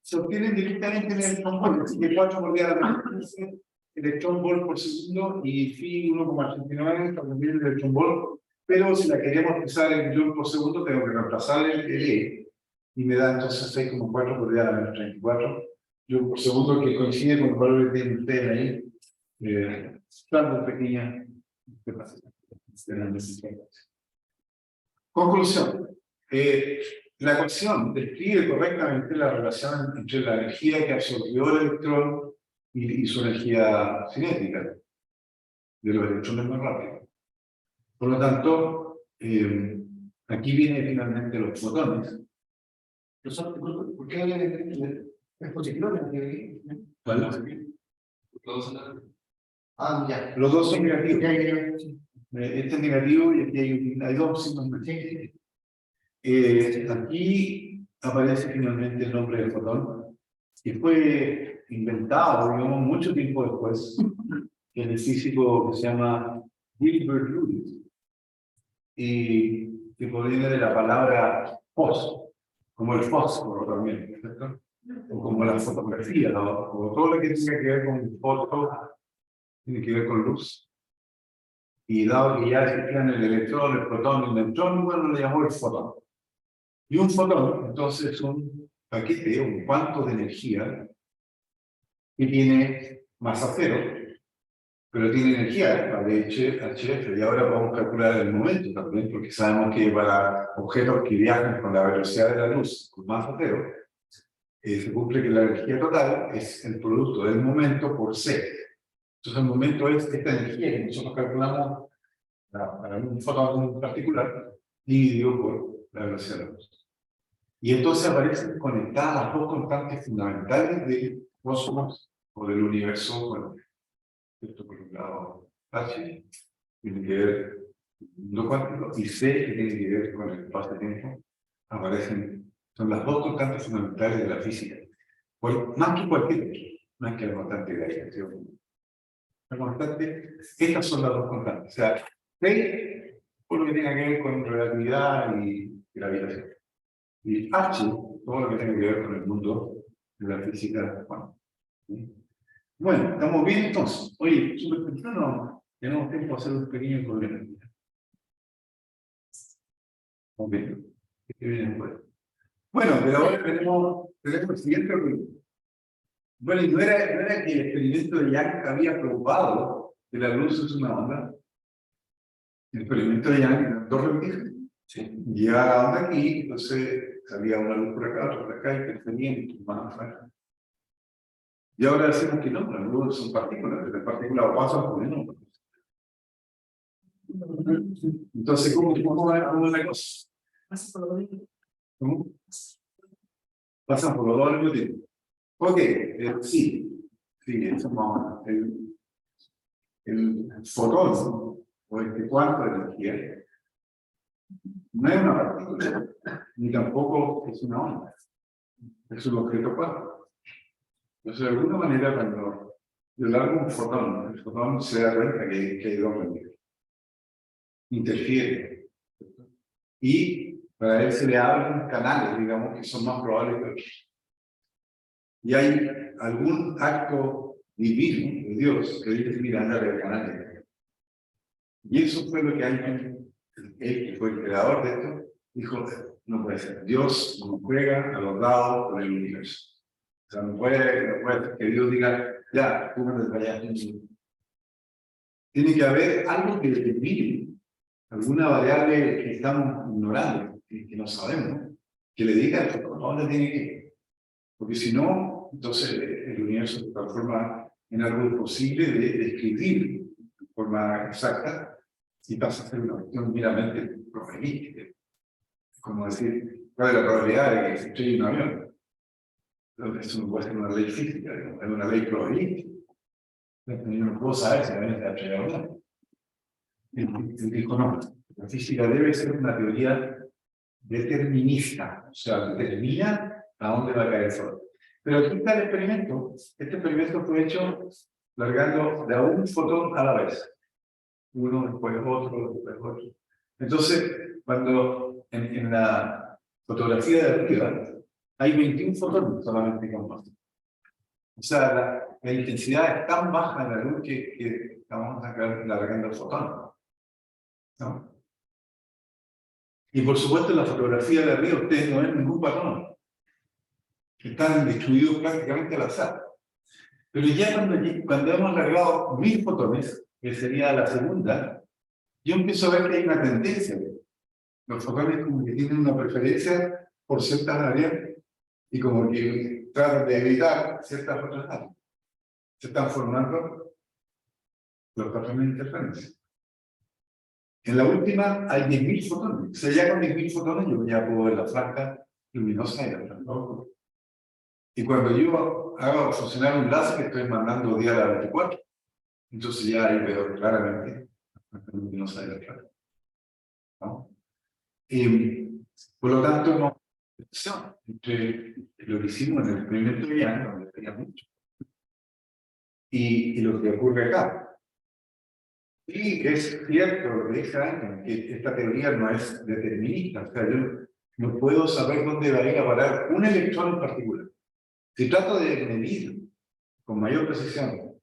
se obtienen directamente en el electron volt, así que 4 por 10 a la menos 15 electron volt por segundo y phi 1,89 para medir el electron volt. Pero si la queremos expresar en joule por segundo, tengo que reemplazar el E y me da entonces 6,4 por 10 a la menos 34 joule por segundo, que coincide con el valor que tienen ustedes ahí. Tan pequeña. Conclusión. La ecuación describe correctamente la relación entre la energía que absorbió el electrón y su energía cinética de los electrones más rápido. Por lo tanto, aquí vienen finalmente los fotones. ¿Por qué es positivo? ¿Vale? Ah, ya. Los dos son negativos. Sí. Este es negativo y aquí hay dos signos negativos. Aquí aparece finalmente el nombre del fotón, que fue inventado, digamos, mucho tiempo después, en el físico que se llama Gilbert Lewis, y que proviene de la palabra fósforo, como el fósforo también, ¿cierto? O como la fotografía, ¿no? Como todo lo que tiene que ver con foto, tiene que ver con luz. Y dado que ya existían el electrón, el protón y el neutrón, bueno, le llamó el fotón. Y un fotón, entonces, es un paquete, un cuanto de energía que tiene masa cero, pero tiene energía, vale HF, y ahora podemos calcular el momento también, porque sabemos que para objetos que viajan con la velocidad de la luz con masa cero, se cumple que la energía total es el producto del momento por C. Entonces el momento es esta energía que nosotros calculamos para un fotón en particular, dividido por la velocidad de la luz. Y entonces aparecen conectadas las dos constantes fundamentales del cosmos o del universo. Bueno, esto por un lado H, tiene que ver con el mundo cuántico, y C, que tiene que ver con el espacio-tiempo, aparecen, son las dos constantes fundamentales de la física. Más que cualquier otra, más que la constante de la radiación. La constante, estas son las dos constantes. O sea, C, por lo que tenga que ver con relatividad y gravitación. Y H, todo lo que tenga que ver con el mundo de la física cuántica. Bueno, estamos bien entonces. Oye, súper temprano, tenemos tiempo de hacer un pequeño problema. Ok, ¿qué viene después? Bueno, pero ahora tenemos el siguiente problema. Bueno, y no era que el experimento de Young había probado que la luz es una onda. El experimento de Young eran dos relojes. Sí. Llegaba la onda aquí, entonces salía una luz por acá, otra por acá, interferían y más afuera. Y ahora decimos que no, las luz son partículas, las partículas pasan por el número. Entonces, ¿cómo va la cosa? ¿Cómo? Pasan por los dos al mismo tiempo. Ok, sí, eso vamos. El fotón, o este cuanto de energía, no es una partícula, ni tampoco es una onda. Es un objeto cuántico. Entonces, de alguna manera, cuando yo largo un fotón, el fotón se da cuenta que hay dos rendidos. Interfiere. Y para él se le abren canales, digamos, que son más probables que otros. Y hay algún acto divino de Dios que dice, mira, ándale al canal. Y eso fue lo que alguien, él que fue el creador de esto, dijo, no puede ser. Dios no juega a los dados con el universo. O sea, no puede ser que Dios diga, ya, tú me desvayaste. Tiene que haber algo que determine, alguna variable que estamos ignorando, que no sabemos, que le diga a dónde tiene que ir. Porque si no, entonces el universo se transforma en algo imposible de describir de forma exacta y pasa a ser una cuestión meramente probabilística. Como decir, ¿cuál es la probabilidad de que se estrelle un avión? Entonces, eso no puede ser una ley física, es una ley probabilística. Yo no puedo saber si la avión se va a estrellar o no. Él dijo, no, la física debe ser una teoría determinista, o sea, determina a dónde va a caer el sol. Pero aquí está el experimento. Este experimento fue hecho largando de a un fotón a la vez. Uno, después otro, después otro. Entonces, cuando en la fotografía de arriba hay 21 fotones solamente con más. O sea, la intensidad es tan baja de la luz que estamos largando el fotón, ¿no? Y por supuesto, en la fotografía de arriba ustedes no ven ningún patrón. Están distribuidos prácticamente al azar. Pero ya cuando hemos largado 1000 fotones, que sería la segunda, yo empiezo a ver que hay una tendencia. Los fotones como que tienen una preferencia por ciertas áreas y como que tratan de evitar ciertas otras áreas. se están formando los patrones de interferencia. En la última hay 10.000 fotones. O sea, ya con 10.000 fotones yo ya puedo ver la franja luminosa y la franja oscura. Y cuando yo hago funcionar un láser, estoy mandando día a la 24. Entonces ya ahí veo claramente la franja luminosa y la franja. ¿No? Y por lo tanto, no hay distinción entre lo que hicimos en el experimento de Young, donde tenía mucho, y lo que ocurre acá. Y es cierto lo que dice Einstein, que esta teoría no es determinista. O sea, yo no puedo saber dónde va a ir a parar un electrón en particular. Si trato de medir con mayor precisión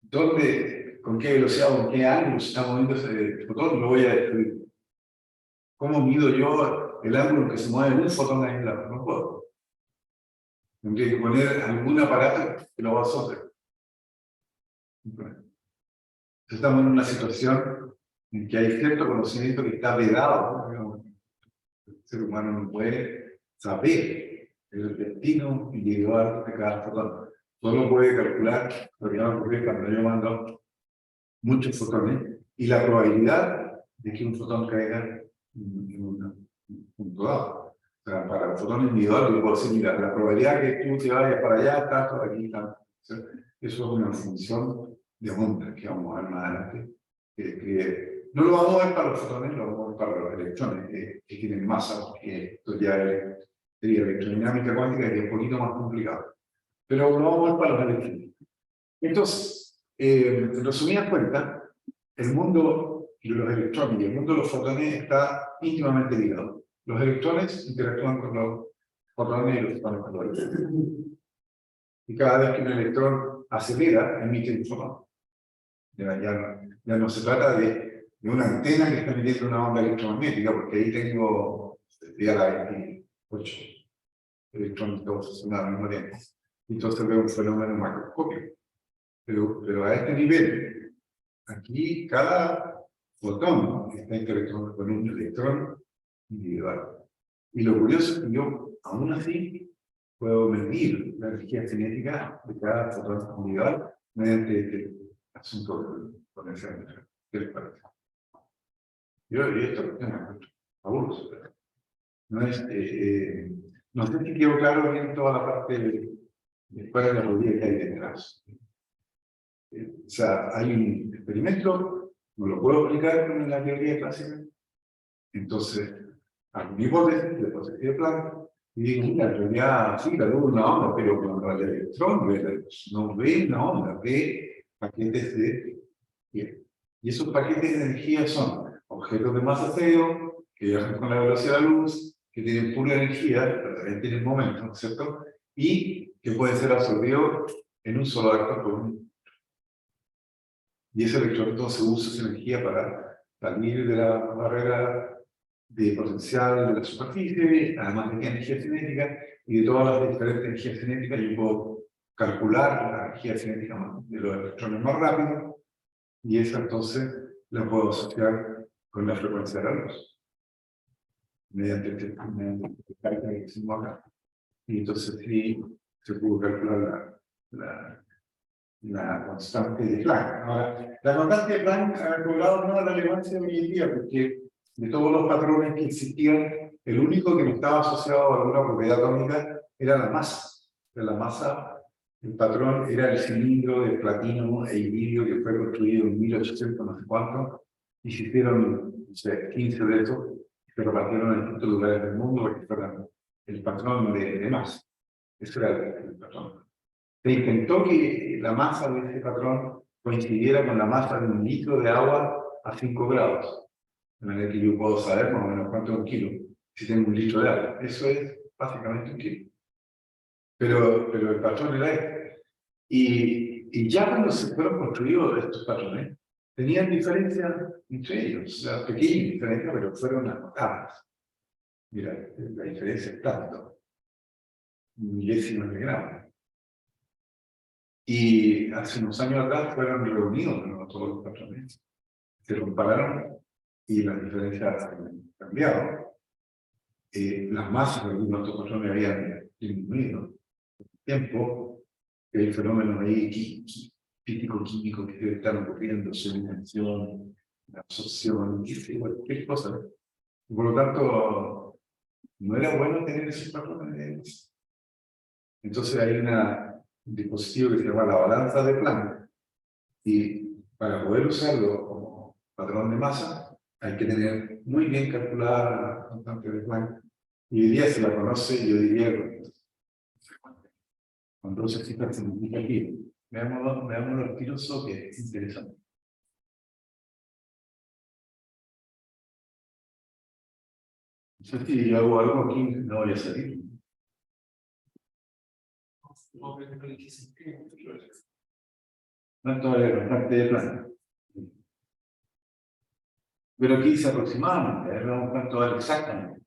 dónde, con qué velocidad o con qué ángulo se está moviendo ese fotón, lo voy a descubrir. ¿Cómo mido yo el ángulo en que se mueve un fotón aislado? No puedo. Tendría que poner algún aparato que lo va a sostener. Estamos en una situación en que hay cierto conocimiento que está vedado, ¿no? El ser humano no puede saber el destino individual de cada fotón. Solo puede calcular lo que va a ocurrir cuando yo mando muchos fotones y la probabilidad de que un fotón caiga en un punto dado. O sea, para el fotón individual yo puedo decir, mira, la probabilidad que tú te vayas para allá, tanto, aquí, tanto. O sea, eso es una función de onda que vamos a ver más adelante. Que no lo vamos a ver para los fotones, lo vamos a ver para los electrones, que tienen masa, que esto ya sería electrodinámica cuántica, que es un poquito más complicado. Pero lo vamos a ver para los electrones. Entonces, en resumidas cuentas, el mundo de los electrones y el mundo de los fotones está íntimamente ligado. Los electrones interactúan con los fotones y los fotones con los electrones. Y cada vez que un electrón acelera, emite un fotón. Ya no se trata de una antena que está emitiendo una onda electromagnética, porque ahí tengo ya la 28 electrones todos funcionando al mismo tiempo. Entonces veo un fenómeno macroscópico. Pero a este nivel, aquí cada fotón está interactuando con un electrón individual. Y lo curioso es que yo, aún así, puedo medir la energía cinética de cada fotón individual mediante este asunto del potencial. ¿Qué les parece? Yo esto lo tengo fabuloso. No es, no sé si quedó claro bien toda la parte de cuál es la teoría que hay detrás. O sea, hay un experimento, no lo puedo explicar con la teoría clásica. Entonces, hago una hipótesis de positivo de Planck, y digo, mira, en realidad sí, la luz es una onda, pero cuando el electrón ve la luz, no ve una onda, ve paquetes de energía. Y esos paquetes de energía son objetos de masa cero, que viajan con la velocidad de la luz, que tienen pura energía, pero también tienen momento, ¿no es cierto? Y que pueden ser absorbidos en un solo acto por un. Y ese electrón entonces usa esa energía para salir de la barrera de potencial de la superficie, además de energía cinética, y de todas las diferentes energías cinéticas, yo puedo calcular la energía cinética de los electrones más rápido, y esa entonces la puedo asociar con la frecuencia de la luz, mediante el cálculo que hicimos acá. Y entonces sí se pudo calcular la constante de Planck. Ahora, la constante de Planck ha cobrado una relevancia hoy en día, porque de todos los patrones que existían, el único que no estaba asociado a alguna propiedad atómica era la masa. La masa, el patrón era el cilindro de platino e iridio que fue construido en 1800 no sé cuánto, y se hicieron, no sé, 15 de esos, que se repartieron en distintos lugares del mundo porque fueran el patrón de masa. Ese era el patrón. Se intentó que la masa de ese patrón coincidiera con la masa de un litro de agua a 5 grados. De manera que yo puedo saber más o menos cuánto es un kilo, si tengo un litro de agua. Eso es básicamente un kilo. Pero el patrón era este. Y ya cuando se fueron construidos estos patrones, tenían diferencias entre ellos. O sea, pequeñas diferencias, pero fueron anotadas. Mira, la diferencia es tanto. Milésimas de gramo. Y hace unos años atrás fueron reunidos, ¿no?, todos los patrones. Se compararon y las diferencias han cambiado. Las masas de algunos de estos patrones habían disminuido con el tiempo. hay fenómenos ahí físico-químicos que están ocurriendo, su dimensión, la absorción, cualquier cosa, ¿no? Y por lo tanto, no era bueno tener esos patrones. Entonces hay un dispositivo que se llama la balanza de Planck, y para poder usarlo como patrón de masa, hay que tener muy bien calculada la constante de Planck. Y hoy día se la conoce, yo diría, con dos cifras significativas. Veamos los tiros, que es interesante. No sé si yo hago algo aquí, no voy a salir. ¿Cuánto vale la constante de Planck? Pero aquí dice aproximadamente, a ver, vamos cuánto vale exactamente.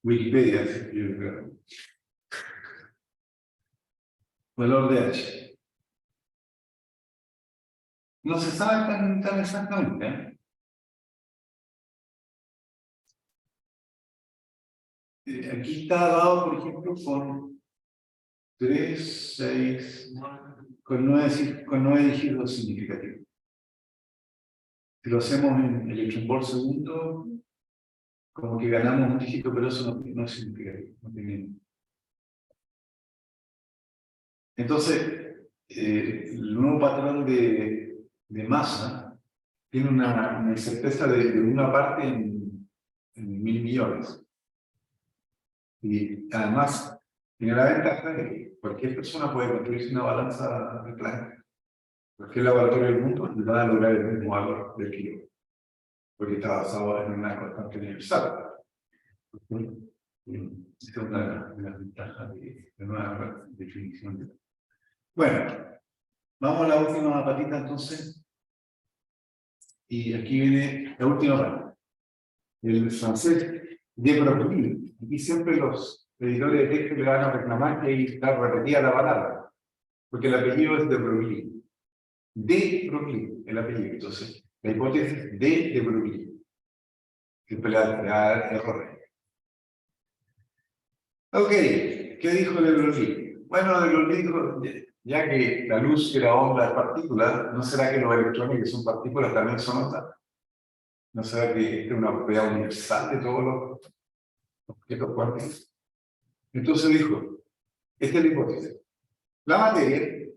Wikipedia, yo creo. Valor de H. No se sabe tan exactamente, ¿eh? Aquí está dado, por ejemplo, con 3, 6, con 9 dígitos significativos. Si lo hacemos en electrón por segundo, como que ganamos un dígito, pero eso no es significativo. No tiene... Entonces, el nuevo patrón de masa tiene una incerteza de una parte en 1000 millones. Y además, tiene la ventaja de que cualquier persona puede construirse una balanza de Planck. Cualquier laboratorio del mundo y va a lograr el mismo valor del kilo, porque está basado en una constante universal. Esta es una de las ventajas de nueva definición. Bueno, vamos a la última patita entonces. Y aquí viene la última patita. El francés de Broglie. Aquí siempre los editores de texto le van a reclamar que ahí está repetida la palabra, porque el apellido es de Broglie. De Broglie, el apellido. Entonces, la hipótesis de Broglie. Siempre le da errores. Ok, ¿qué dijo de Broglie? Bueno, de Broglie dijo, ya que la luz era onda de partículas, ¿no será que los electrones que son partículas también son ondas? ¿No será que esta es una propiedad universal de todos los objetos cuánticos? Entonces dijo, esta es la hipótesis. La materia,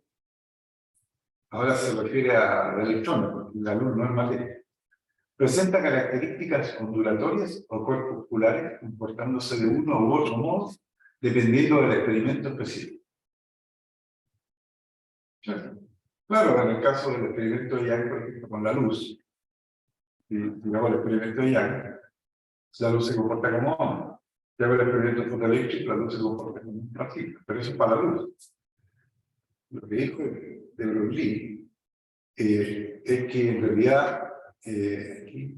ahora se refiere al electrón, porque la luz no es materia, presenta características ondulatorias o corpusculares comportándose de uno u otro modo dependiendo del experimento específico. Claro, en el caso del experimento de Young, por ejemplo, con la luz, si hago el experimento de Young, la luz se comporta como onda. Si hago el experimento fotoeléctrico, la luz se comporta como un partícula, pero eso es para la luz. Lo que dijo de Broglie es que en realidad aquí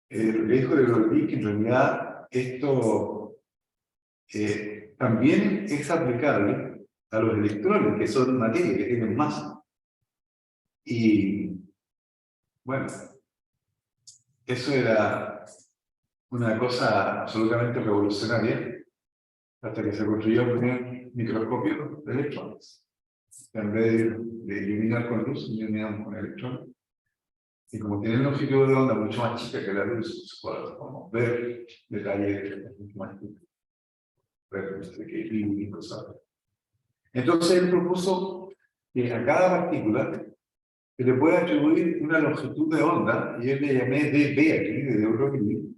lo que dijo de Broglie que en realidad esto también es aplicable a los electrones, que son materia, que tienen masa. Y bueno, eso era una cosa absolutamente revolucionaria hasta que se construyó el primer microscopio de electrones. En vez de iluminar con luz, iluminamos con electrones. Y como tienen longitud de onda mucho más chica que la luz, se puede ver detalles mucho más chicos. Ver y cosas. Entonces él propuso que a cada partícula se le puede atribuir una longitud de onda, y él le llamé dB aquí, de Broglie,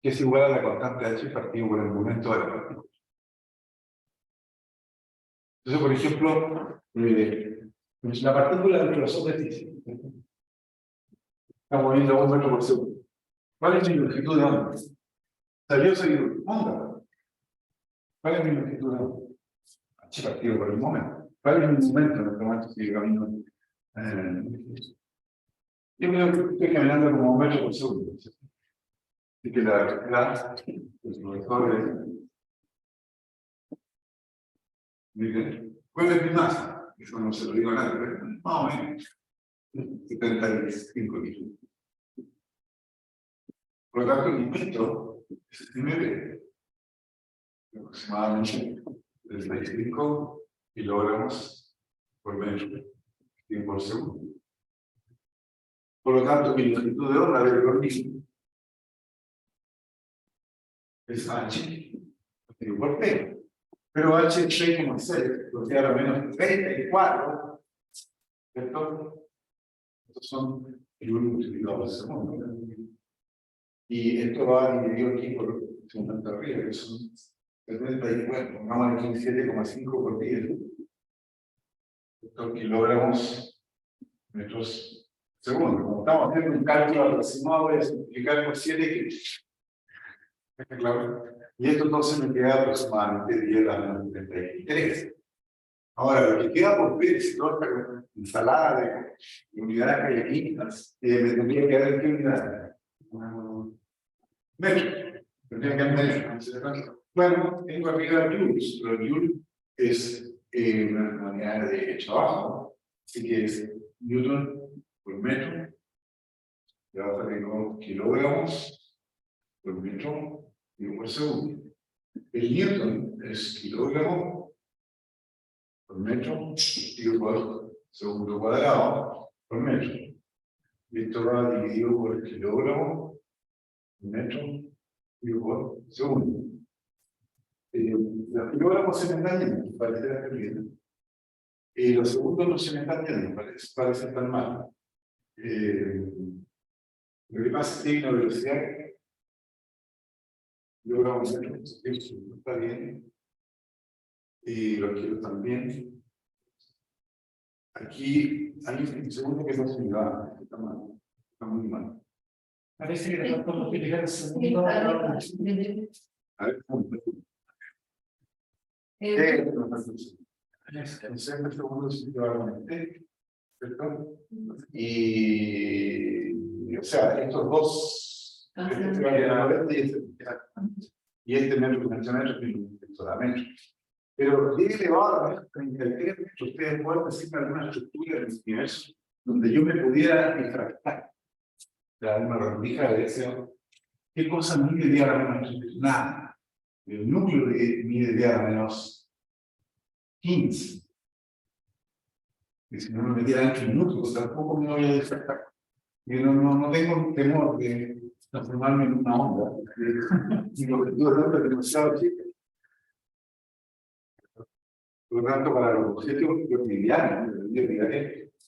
que es igual a la constante h partido por el momento de la partícula. Entonces, por ejemplo, la partícula del grosor de física está moviendo a 1 metro por segundo. ¿Cuál es mi longitud de onda? O sea, yo soy onda. ¿Cuál es mi longitud de onda? H partido por el momento. ¿Cuál es mi momento en este momento si yo camino? Yo creo que estoy caminando como 1 metro por segundo. Así que pues lo mejor es. ¿Cuál es mi masa? Eso no se lo digo a nadie, pero más o menos 75 kilos. Por lo tanto, el impacto es estimable aproximadamente 35 kilogramos por metro y por segundo. Por lo tanto, mi longitud de onda del organismo es H por P. Pero H es 6,6, porque ahora menos 34, ¿cierto? Estos son joules multiplicados por segundo. Y esto va dividido aquí por segundo arriba, que son 70 y bueno, pongamos aquí 7,5 por 10. Estos kilogramos metros segundo. Como estamos haciendo un cálculo aproximado, voy a simplificar por 7 que ¿está claro? Y esto entonces me queda aproximadamente 10 a la menos 33. Ahora, lo que queda por ver, si no, esta ensalada de unidades que hay aquí, me tendría que dar en qué unidad. Metro. Tendría que dar metro. Bueno, tengo arriba joules, pero joule es una unidad de trabajo, así que es newton por metro. Y ahora tengo kilogramos por metro y por segundo. El newton es kilogramo por metro y por segundo cuadrado por metro. Y esto va dividido por kilogramo por metro y por segundo. Los kilogramos se me están yendo, parece estar bien. Los segundos no se me están yendo, parece estar mal. Lo que pasa es que hay una velocidad kilogramos metros, eso está bien. Y los kilos también. Aquí hay un segundo que no se me va, está mal, está muy mal. Parece que le falta multiplicar el segundo. A ver, Eh, en segundos individualmente, ¿cierto? Y, o sea, estos dos, este se va a quedar 90 y este metro con este metro y solamente. Pero 10 elevado a la 33 metros, ustedes pueden decirme alguna estructura del universo donde yo me pudiera difractar. La misma rendija de deseo. ¿Qué cosa mide diámetro menos? Nada. El núcleo mide diámetro menos 15. Y si no me metiera dentro de un núcleo, tampoco me voy a difractar. Yo no tengo temor de transformarme en una onda. Y lo que digo es demasiado chico. Por lo tanto, para los objetos cotidianos,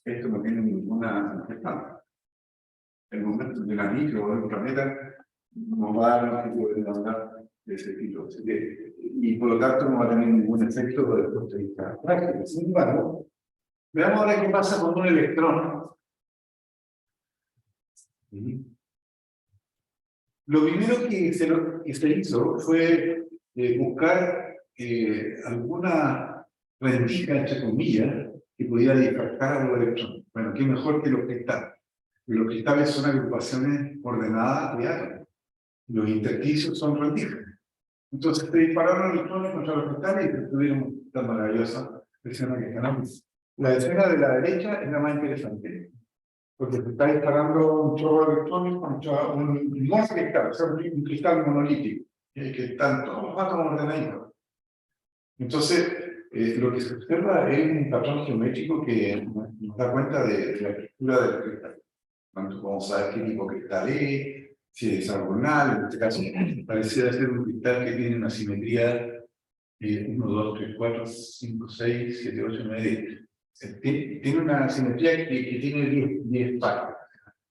esto no tiene ninguna importancia. El momento de la micro o de un planeta no va a dar un tipo de demanda de ese tipo. Y por lo tanto no va a tener ningún efecto desde el punto de vista práctico. Sin embargo, veamos ahora qué pasa con un electrón. Lo primero que se hizo fue buscar alguna rendija, entre comillas, que pudiera difractar a los electrones. Bueno, qué mejor que los cristales. Los cristales son agrupaciones ordenadas de átomos. Los intersticios son rendijas. Entonces se dispararon electrones contra los cristales y tuvieron esta maravillosa escena que ganamos. La escena de la derecha es la más interesante, porque se está disparando un chorro de electrones contra un cristal, o sea, un cristal monolítico, que están todos los átomos ordenaditos. Entonces, lo que se observa es un patrón geométrico que nos da cuenta de la estructura del cristal. Tanto como saber qué tipo de cristal es, si es hexagonal, en este caso pareciera ser un cristal que tiene una simetría 1, 2, 3, 4, 5, 6, 7, 8, 9, 10. Tiene una simetría que tiene 10 partes,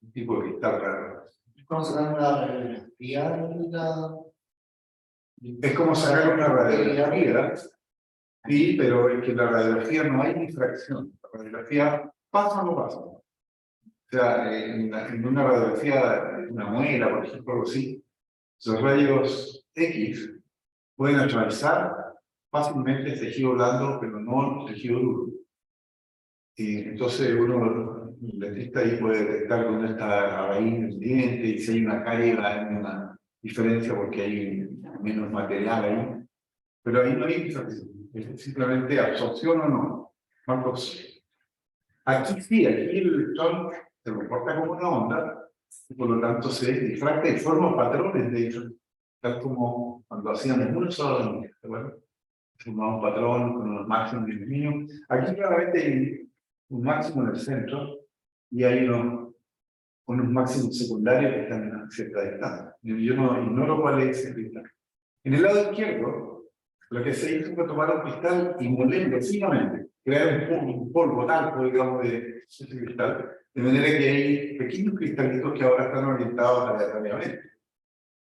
un tipo de cristal raro. ¿Cómo se llama la radiografía? Es como sacar una radiografía, sí, pero es que la radiografía no hay difracción. La radiografía pasa o no pasa. O sea, en una radiografía de una muela, por ejemplo, algo así, los rayos X pueden atravesar fácilmente el tejido blando, pero no el tejido duro. Y entonces uno, el dentista ahí puede detectar dónde está la raíz del diente y si hay una caída, hay una diferencia porque hay menos material ahí. Pero ahí no hay difracción, es simplemente absorción o no. Aquí sí, aquí el electrón se comporta como una onda, y por lo tanto se difracta y forma patrones de hecho, tal como cuando hacíamos una sola línea, ¿de acuerdo? Formaba un patrón con unos máximos de iluminio. Aquí claramente hay un máximo en el centro y hay unos máximos secundarios que están a cierta distancia. Yo no ignoro cuál es ese cristal. En el lado izquierdo, lo que se hizo fue tomar un cristal y molerlo finamente, crear un polvo talco, digamos, de ese cristal, de manera que hay pequeños cristalitos que ahora están orientados aleatoriamente.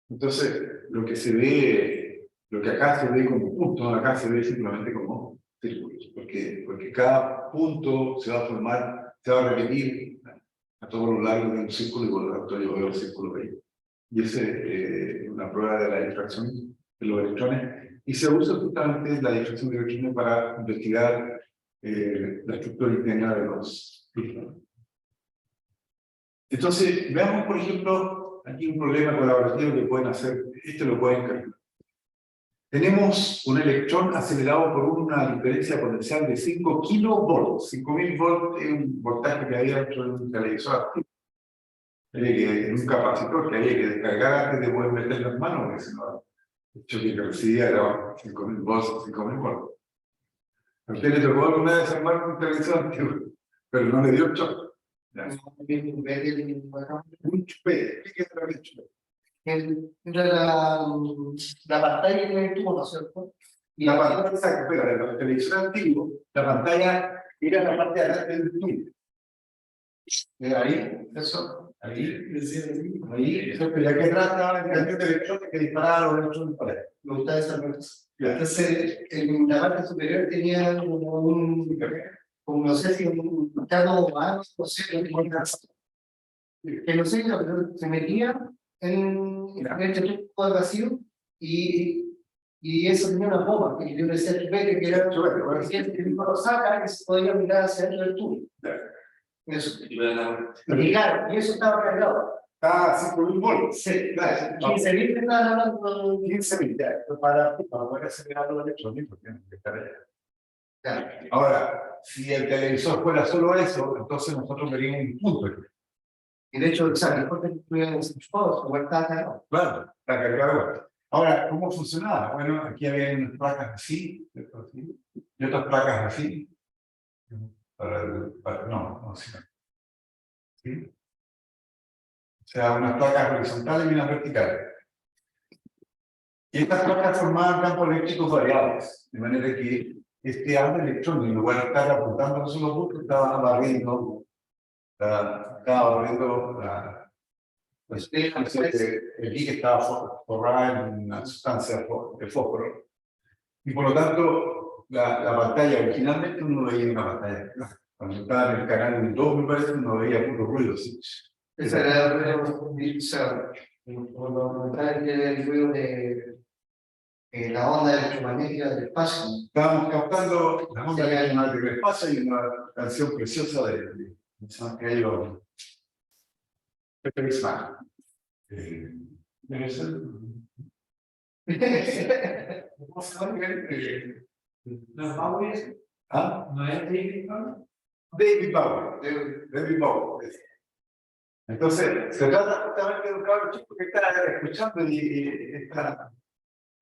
Entonces, lo que se ve, lo que acá se ve como punto, acá se ve simplemente como círculos, porque cada punto se va a formar, se va a repetir a todo lo largo de un círculo y por lo tanto yo veo el círculo ahí. Y esa es una prueba de la difracción de los electrones. Y se usa justamente la difracción de electrones para investigar la estructura interna de los cristales. Entonces, veamos, por ejemplo, aquí un problema colaborativo que pueden hacer, lo pueden calcular. Tenemos un electrón acelerado por una diferencia potencial de 5 kilovolts. 5000 volts es un voltaje que había dentro de un televisor. En un capacitor que había que descargar antes de poder meter las manos, porque si no, el choque que recibía era 5000 volts o 5000 volts. A usted le tocó alguna vez armar un televisor antiguo, pero no le dio el choque. Un chupete, ¿qué es el chupete? Era la pantalla que tuvo, ¿no es cierto? Y la pantalla, exacto, pero el televisor antiguo, la pantalla era la parte de atrás del tubo. Ahí, eso, ahí, eso, pero aquí atrás estaba el cambio de electrones que disparaban los electrones para allá. Me gustaba esa parte. Entonces, en la parte superior tenía como no sé si un estado más, no sé, que no sé, pero se metía en este tubo de vacío y eso tenía una bomba, que yo decía chupete, que era que lo saca, que se podía mirar hacia dentro del tubo. Eso. Y claro, y eso estaba cargado. Ah, 5000 volts. Sí, claro. 15.000 estaban hablando. 15.000, ya, para poder acelerar los electrones, porque tienen que estar allá. Claro. Ahora, si el televisor fuera solo eso, entonces nosotros veríamos un punto. Y de hecho, o sea, mejor que estuvieran desenchufados, igual estaba cargado. Claro, está cargado. Ahora, ¿cómo funcionaba? Bueno, aquí había unas placas así, y otras placas así. No, sí. ¿Sí? O sea, unas placas horizontales y unas verticales. Y estas placas formaban campos eléctricos variables, de manera que este haz de electrones, en lugar de estar apuntando a un solo punto, estaba barriendo pues, el que estaba forrada en una sustancia de fósforo. Y por lo tanto, la pantalla, originalmente uno no veía una pantalla. Cuando estaba en el canal 2, me parece, uno veía puro ruido. ¿Sí? Esa era el ruido de la onda electromagnética del espacio. Estábamos captando la onda electromagnética del espacio y una canción preciosa de ellos. Pepe Ismael. Debe ser. ¿Cómo se llama? ¿Los Bowie? ¿Ah? ¿No es David Bowie? David Bowie. David Bowie. Entonces, se trata justamente de un cabrón chico que está escuchando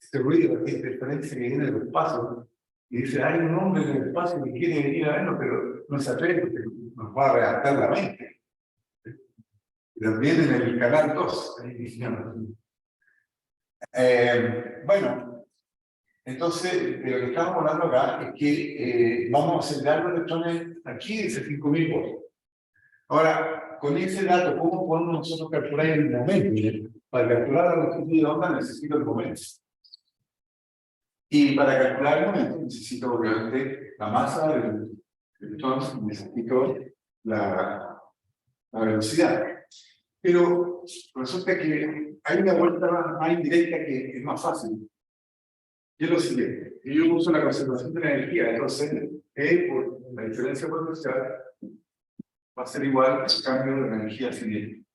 este ruido, esta interferencia que viene del espacio, y dice, hay un hombre en el espacio que quiere venir a vernos, pero no se atreve porque nos va a redactar la mente. Y también en el canal 2, ahí diciendo. Bueno, entonces, de lo que estamos hablando acá es que vamos a acelerar los electrones aquí, dice 5000 volts. Ahora, con ese dato, ¿cómo podemos nosotros calcular el momento? Para calcular la longitud de onda necesito el momento. Y para calcular el momento necesito obviamente la masa del electrón, necesito la velocidad. Pero resulta que hay una vuelta más indirecta que es más fácil. Y es lo siguiente, yo uso la conservación de la energía, entonces E por la diferencia potencial va a ser igual al cambio de la energía cinética.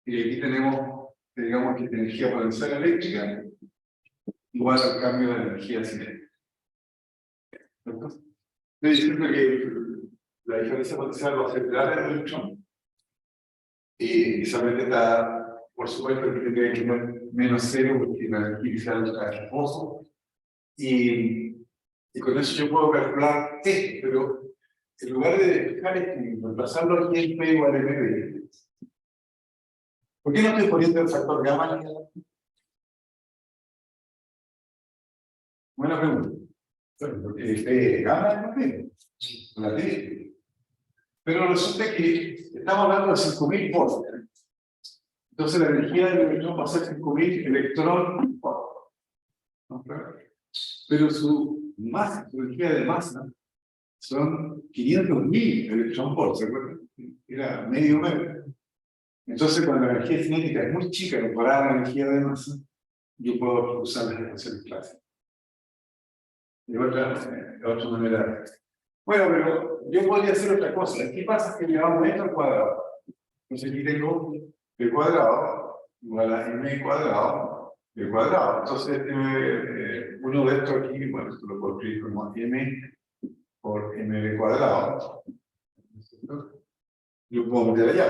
Y aquí tenemos, digamos que energía potencial eléctrica igual al cambio de energía cinética. Entonces, estoy diciendo que la diferencia potencial va a ser el electrón. Y esa está, por supuesto, que tiene que tener menos cero porque la energía inicial está en el pozo. Y con eso yo puedo calcular esto, pero en lugar de dejar reemplazarlo aquí en P igual a MB, ¿por qué no estoy poniendo el factor gamma? Buena pregunta. Gamma es la T. Pero resulta que estamos hablando de 5.000 volts. Entonces la energía del electrón va a ser 5.000 electrón volt. ¿No? Pero su masa, su energía de masa, son 500.000 electrón volt. ¿Se acuerdan? Era medio metro. Entonces, cuando la energía cinética es muy chica comparada a la energía de masa, yo puedo usar las ecuaciones clásicas. De otra manera. Bueno, pero yo podría hacer otra cosa. ¿Qué pasa? Que llevamos esto al cuadrado. Entonces aquí tengo b cuadrado igual a m cuadrado b cuadrado. Entonces, uno de estos aquí, bueno, esto lo puedo escribir como m por mb cuadrado. Lo puedo meter allá.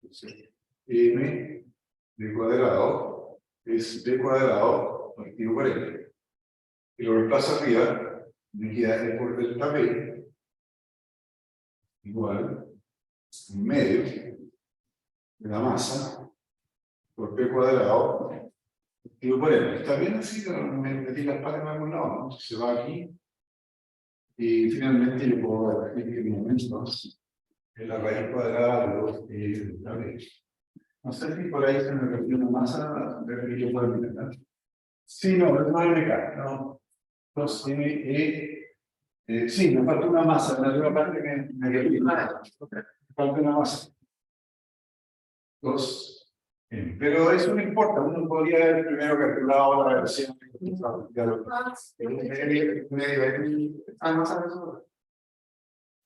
Entonces, m b cuadrado es b cuadrado partido por m. Y lo reemplazo arriba, me queda e por delta b igual medio de la masa por p cuadrado partido por m. Está bien así, me metí las patas en algún lado, ¿no? Se va aquí y finalmente yo puedo decir que en momentos es la raíz cuadrada de 2 delta b. No sé si por ahí se me perdió una masa de que yo puedo entender. Sí, no, es más MK, no. 2 sí, me falta una masa, en la primera parte que me falta una masa. 2. Pero eso no importa, uno podría haber primero calculado la versión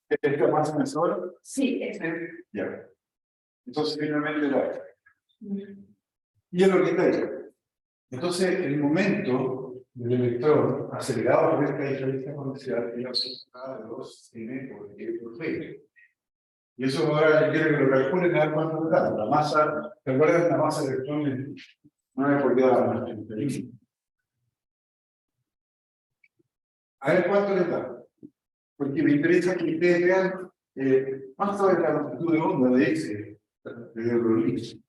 ¿esta masa me sobra? Sí, Ya. Entonces finalmente lo hay. Y es lo que está hecho. Entonces, el momento del electrón acelerado por esta diferencia potencial es la suma de 2m por e por b. Y eso ahora yo quiero que lo calculen a ver cuánto le da. La masa, ¿te acuerdas? La masa del electrón es 9 por 10 a la más 31. A ver cuánto le da. Porque me interesa que ustedes vean cuánto es la longitud de onda de ese de Broglie.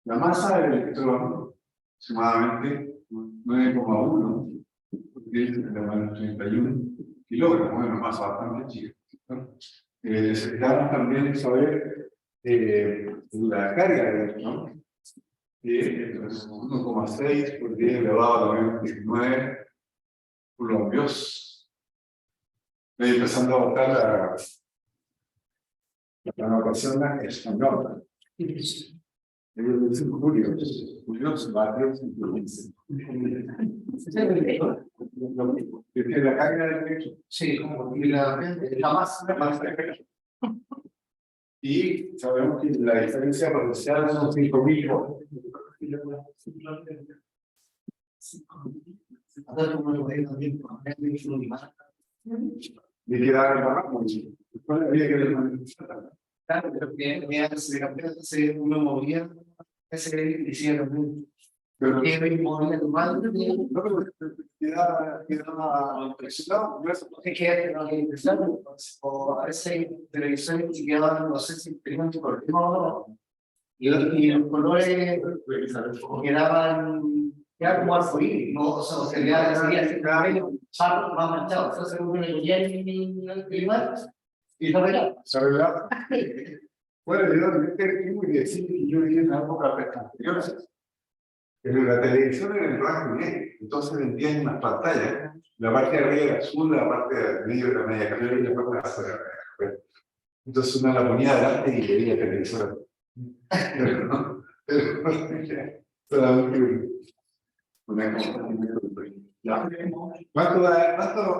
La masa del electrón, aproximadamente 9,1, porque es de más 31 kilogramos, bueno, masa bastante chica. Necesitamos también saber la carga del electrón, que es 1,6 por 10 elevado a la menos 19 coulombios. Estoy empezando a botar la notación española. Julio se va a hacer la carga del electrón. Sí, como y la masa. Y sabemos que la diferencia potencial son 5.000 volts. Y quedar en barra, ¿cuál había que ver? Claro, pero que uno movía ese hicieron Pero que me movía tu madre. no, pero queda presionado, Es que no hay impresión, o a veces televisores que quedaban, no sé si tenían un problema o no, y los colores quedaban como arcoíris, ¿no? O sea, se quedaban más manchados. Entonces uno le ponía el clima y no verá. ¿sabes? Bueno, yo tengo que decir que yo viví en una época anterior, pero la televisión era en blanco y negro, entonces vendían unas pantallas, la parte de arriba era azul, la parte de medio era media café y la parte de abajo era café. Entonces uno la ponía adelante y veía televisor. Pero no, solamente una cosa. ¿Cuánto?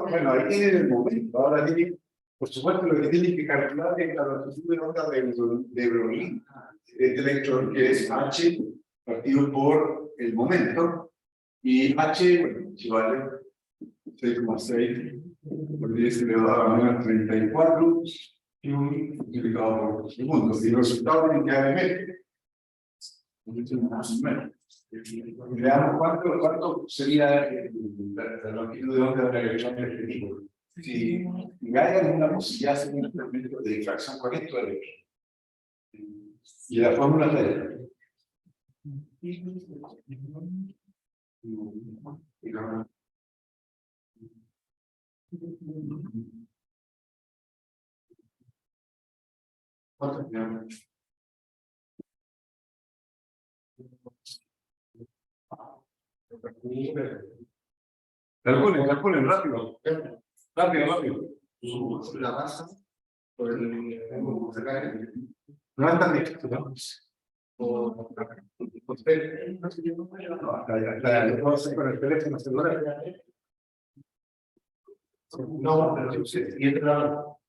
Bueno, ahí tienen el momento, ahora tienen, por supuesto, lo que tienen que calcular es la longitud de onda de Broglie, este electrón que es H partido por el momento, y H, bueno, equivale 6,6 por 10 elevado a menos 34 y un multiplicado por segundo. Y el resultado tiene que dar medio. Y veamos cuánto sería la longitud de onda de una electrón de este tipo. Si hay alguna posibilidad de hacer un experimento de difracción con esto, y la fórmula de ¿cuánto tenemos? Calculen, rápido. Rápido. La masa por el No es tan difícil, ¿no? Hasta lo puedo hacer con el teléfono celular. No, pero sí, y el trabajo.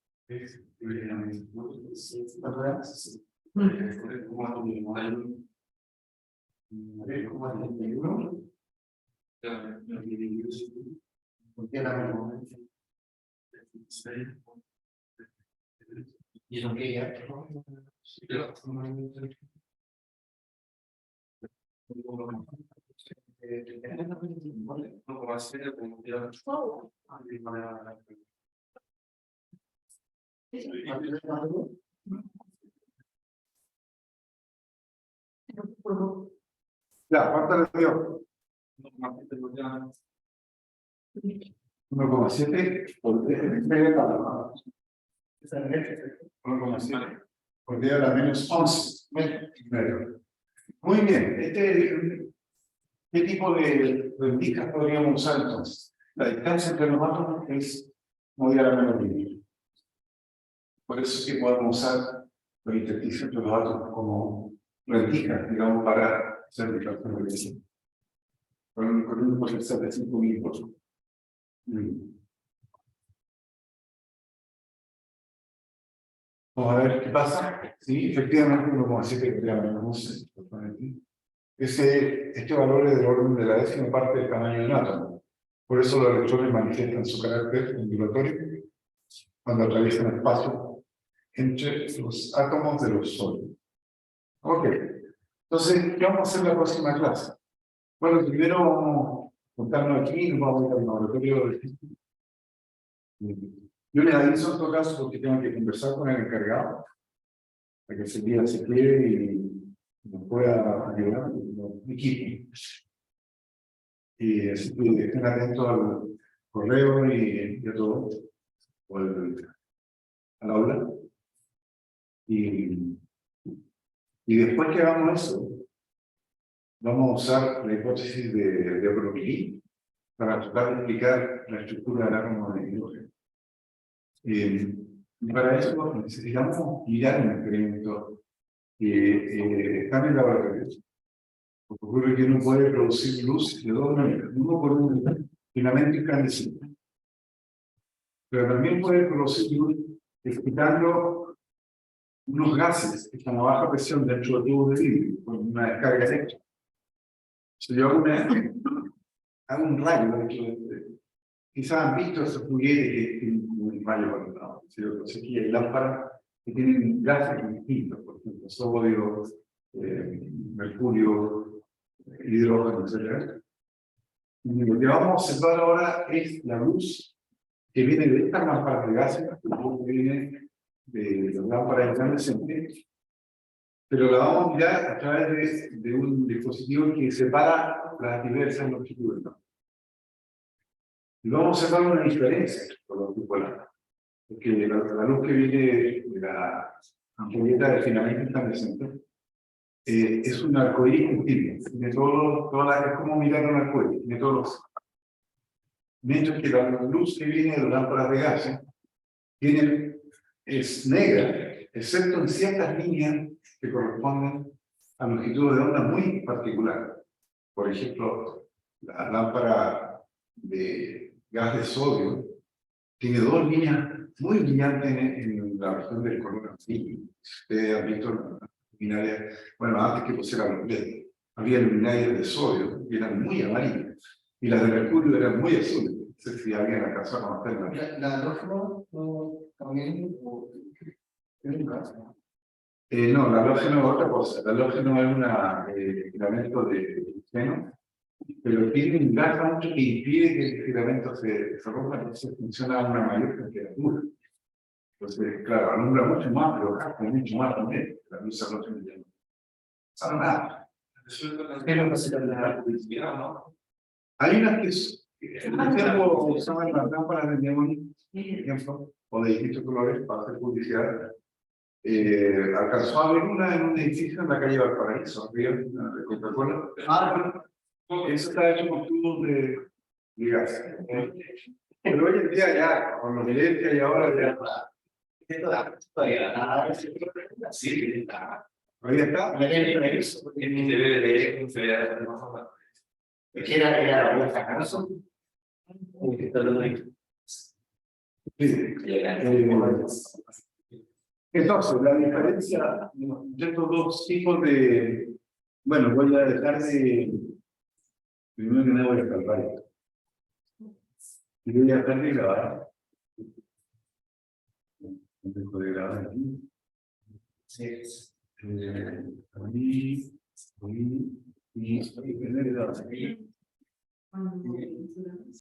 Y lo que ya Ya, ¿cuánto le dio? 1,7 por 1,7 por 10 a la menos 11. Muy bien, ¿qué tipo de rendijas podríamos usar entonces? La distancia entre los átomos es muy a la menos línea. Por eso es que podemos usar los intersticios entre los átomos como rendijas, digamos, para hacer difracción de electrones. Con un potencial de 5.000 volts. Vamos a ver qué pasa. Sí, efectivamente 1,7 menos 11. Este valor es del orden de la décima parte del tamaño de un átomo. Por eso los electrones manifiestan su carácter ondulatorio cuando atraviesan el espacio entre los átomos de los sólidos. Ok. Entonces, ¿qué vamos a hacer en la próxima clase? Bueno, primero vamos a juntarnos aquí, nos vamos a ir al laboratorio de física. Yo les aviso en todo caso porque tengo que conversar con el encargado para que ese día se quede y nos pueda ayudar con el equipo. Y así que estén atentos al correo y a todo, o al aula. Y después que hagamos eso, vamos a usar la hipótesis de Broglie para tratar de explicar la estructura del átomo de hidrógeno. Y para eso necesitamos mirar un experimento que está en el laboratorio. Porque ocurre que uno puede producir luz de dos maneras. Uno por un filamento incandescente. Pero también puede producir luz excitando unos gases que están a baja presión dentro del tubo de vidrio con una descarga eléctrica. Si yo hago un rayo dentro de quizás han visto esos juguetes que tienen un rayo conectado. Entonces aquí hay lámparas que tienen gases distintos, por ejemplo, sodio, mercurio, hidrógeno, etc. Y lo que vamos a observar ahora es la luz que viene de estas lámparas de gases, que viene de las lámparas incandescentes, pero la vamos a mirar a través de un dispositivo que separa las diversas longitudes. Y vamos a observar una diferencia por los tipos de lámparas, porque la luz que viene de la ampolleta del filamento incandescente es un arcoíris continuo, tiene es como mirar un arcoíris, tiene todos los. Mientras que la luz que viene de las lámparas de gases es negra, excepto en ciertas líneas que corresponden a longitudes de onda muy particulares. Por ejemplo, la lámpara de gas de sodio tiene dos líneas muy brillantes en la región del color azul. Ustedes han visto luminarias, bueno, antes que pusieran los LED, había luminarias de sodio que eran muy amarillas y las de mercurio eran muy azules. No sé si alguien alcanzó a conocerlas. la halógeno también No, la halógeno es otra cosa. La halógeno es un filamento de seno, pero tiene un gas mucho que impide que el filamento se rompa, entonces funciona a una mayor temperatura. Entonces, claro, alumbra mucho más, pero gasta mucho más también. La luz halógena ya no pasa nada. Pero no se te da. ¿no? Hay unas que en el tiempo usaban las lámparas de neón, por ejemplo, o de distintos colores para hacer publicidad. Alcanzó a haber una en un edificio en la calle Valparaíso, arriba de Coca-Cola. Eso está hecho con tubos de gas. Pero hoy en día ya, con los niveles que hay ahora, ya Sí, está. todavía está. En mi DVD, se ve más o menos. Era la acaso. Sí. Entonces, la diferencia de estos dos tipos de... Bueno, voy a dejar de... Primero que nada voy a calvar esto. Y voy a dejar de grabar. Dejo de grabar aquí. Ahí, y...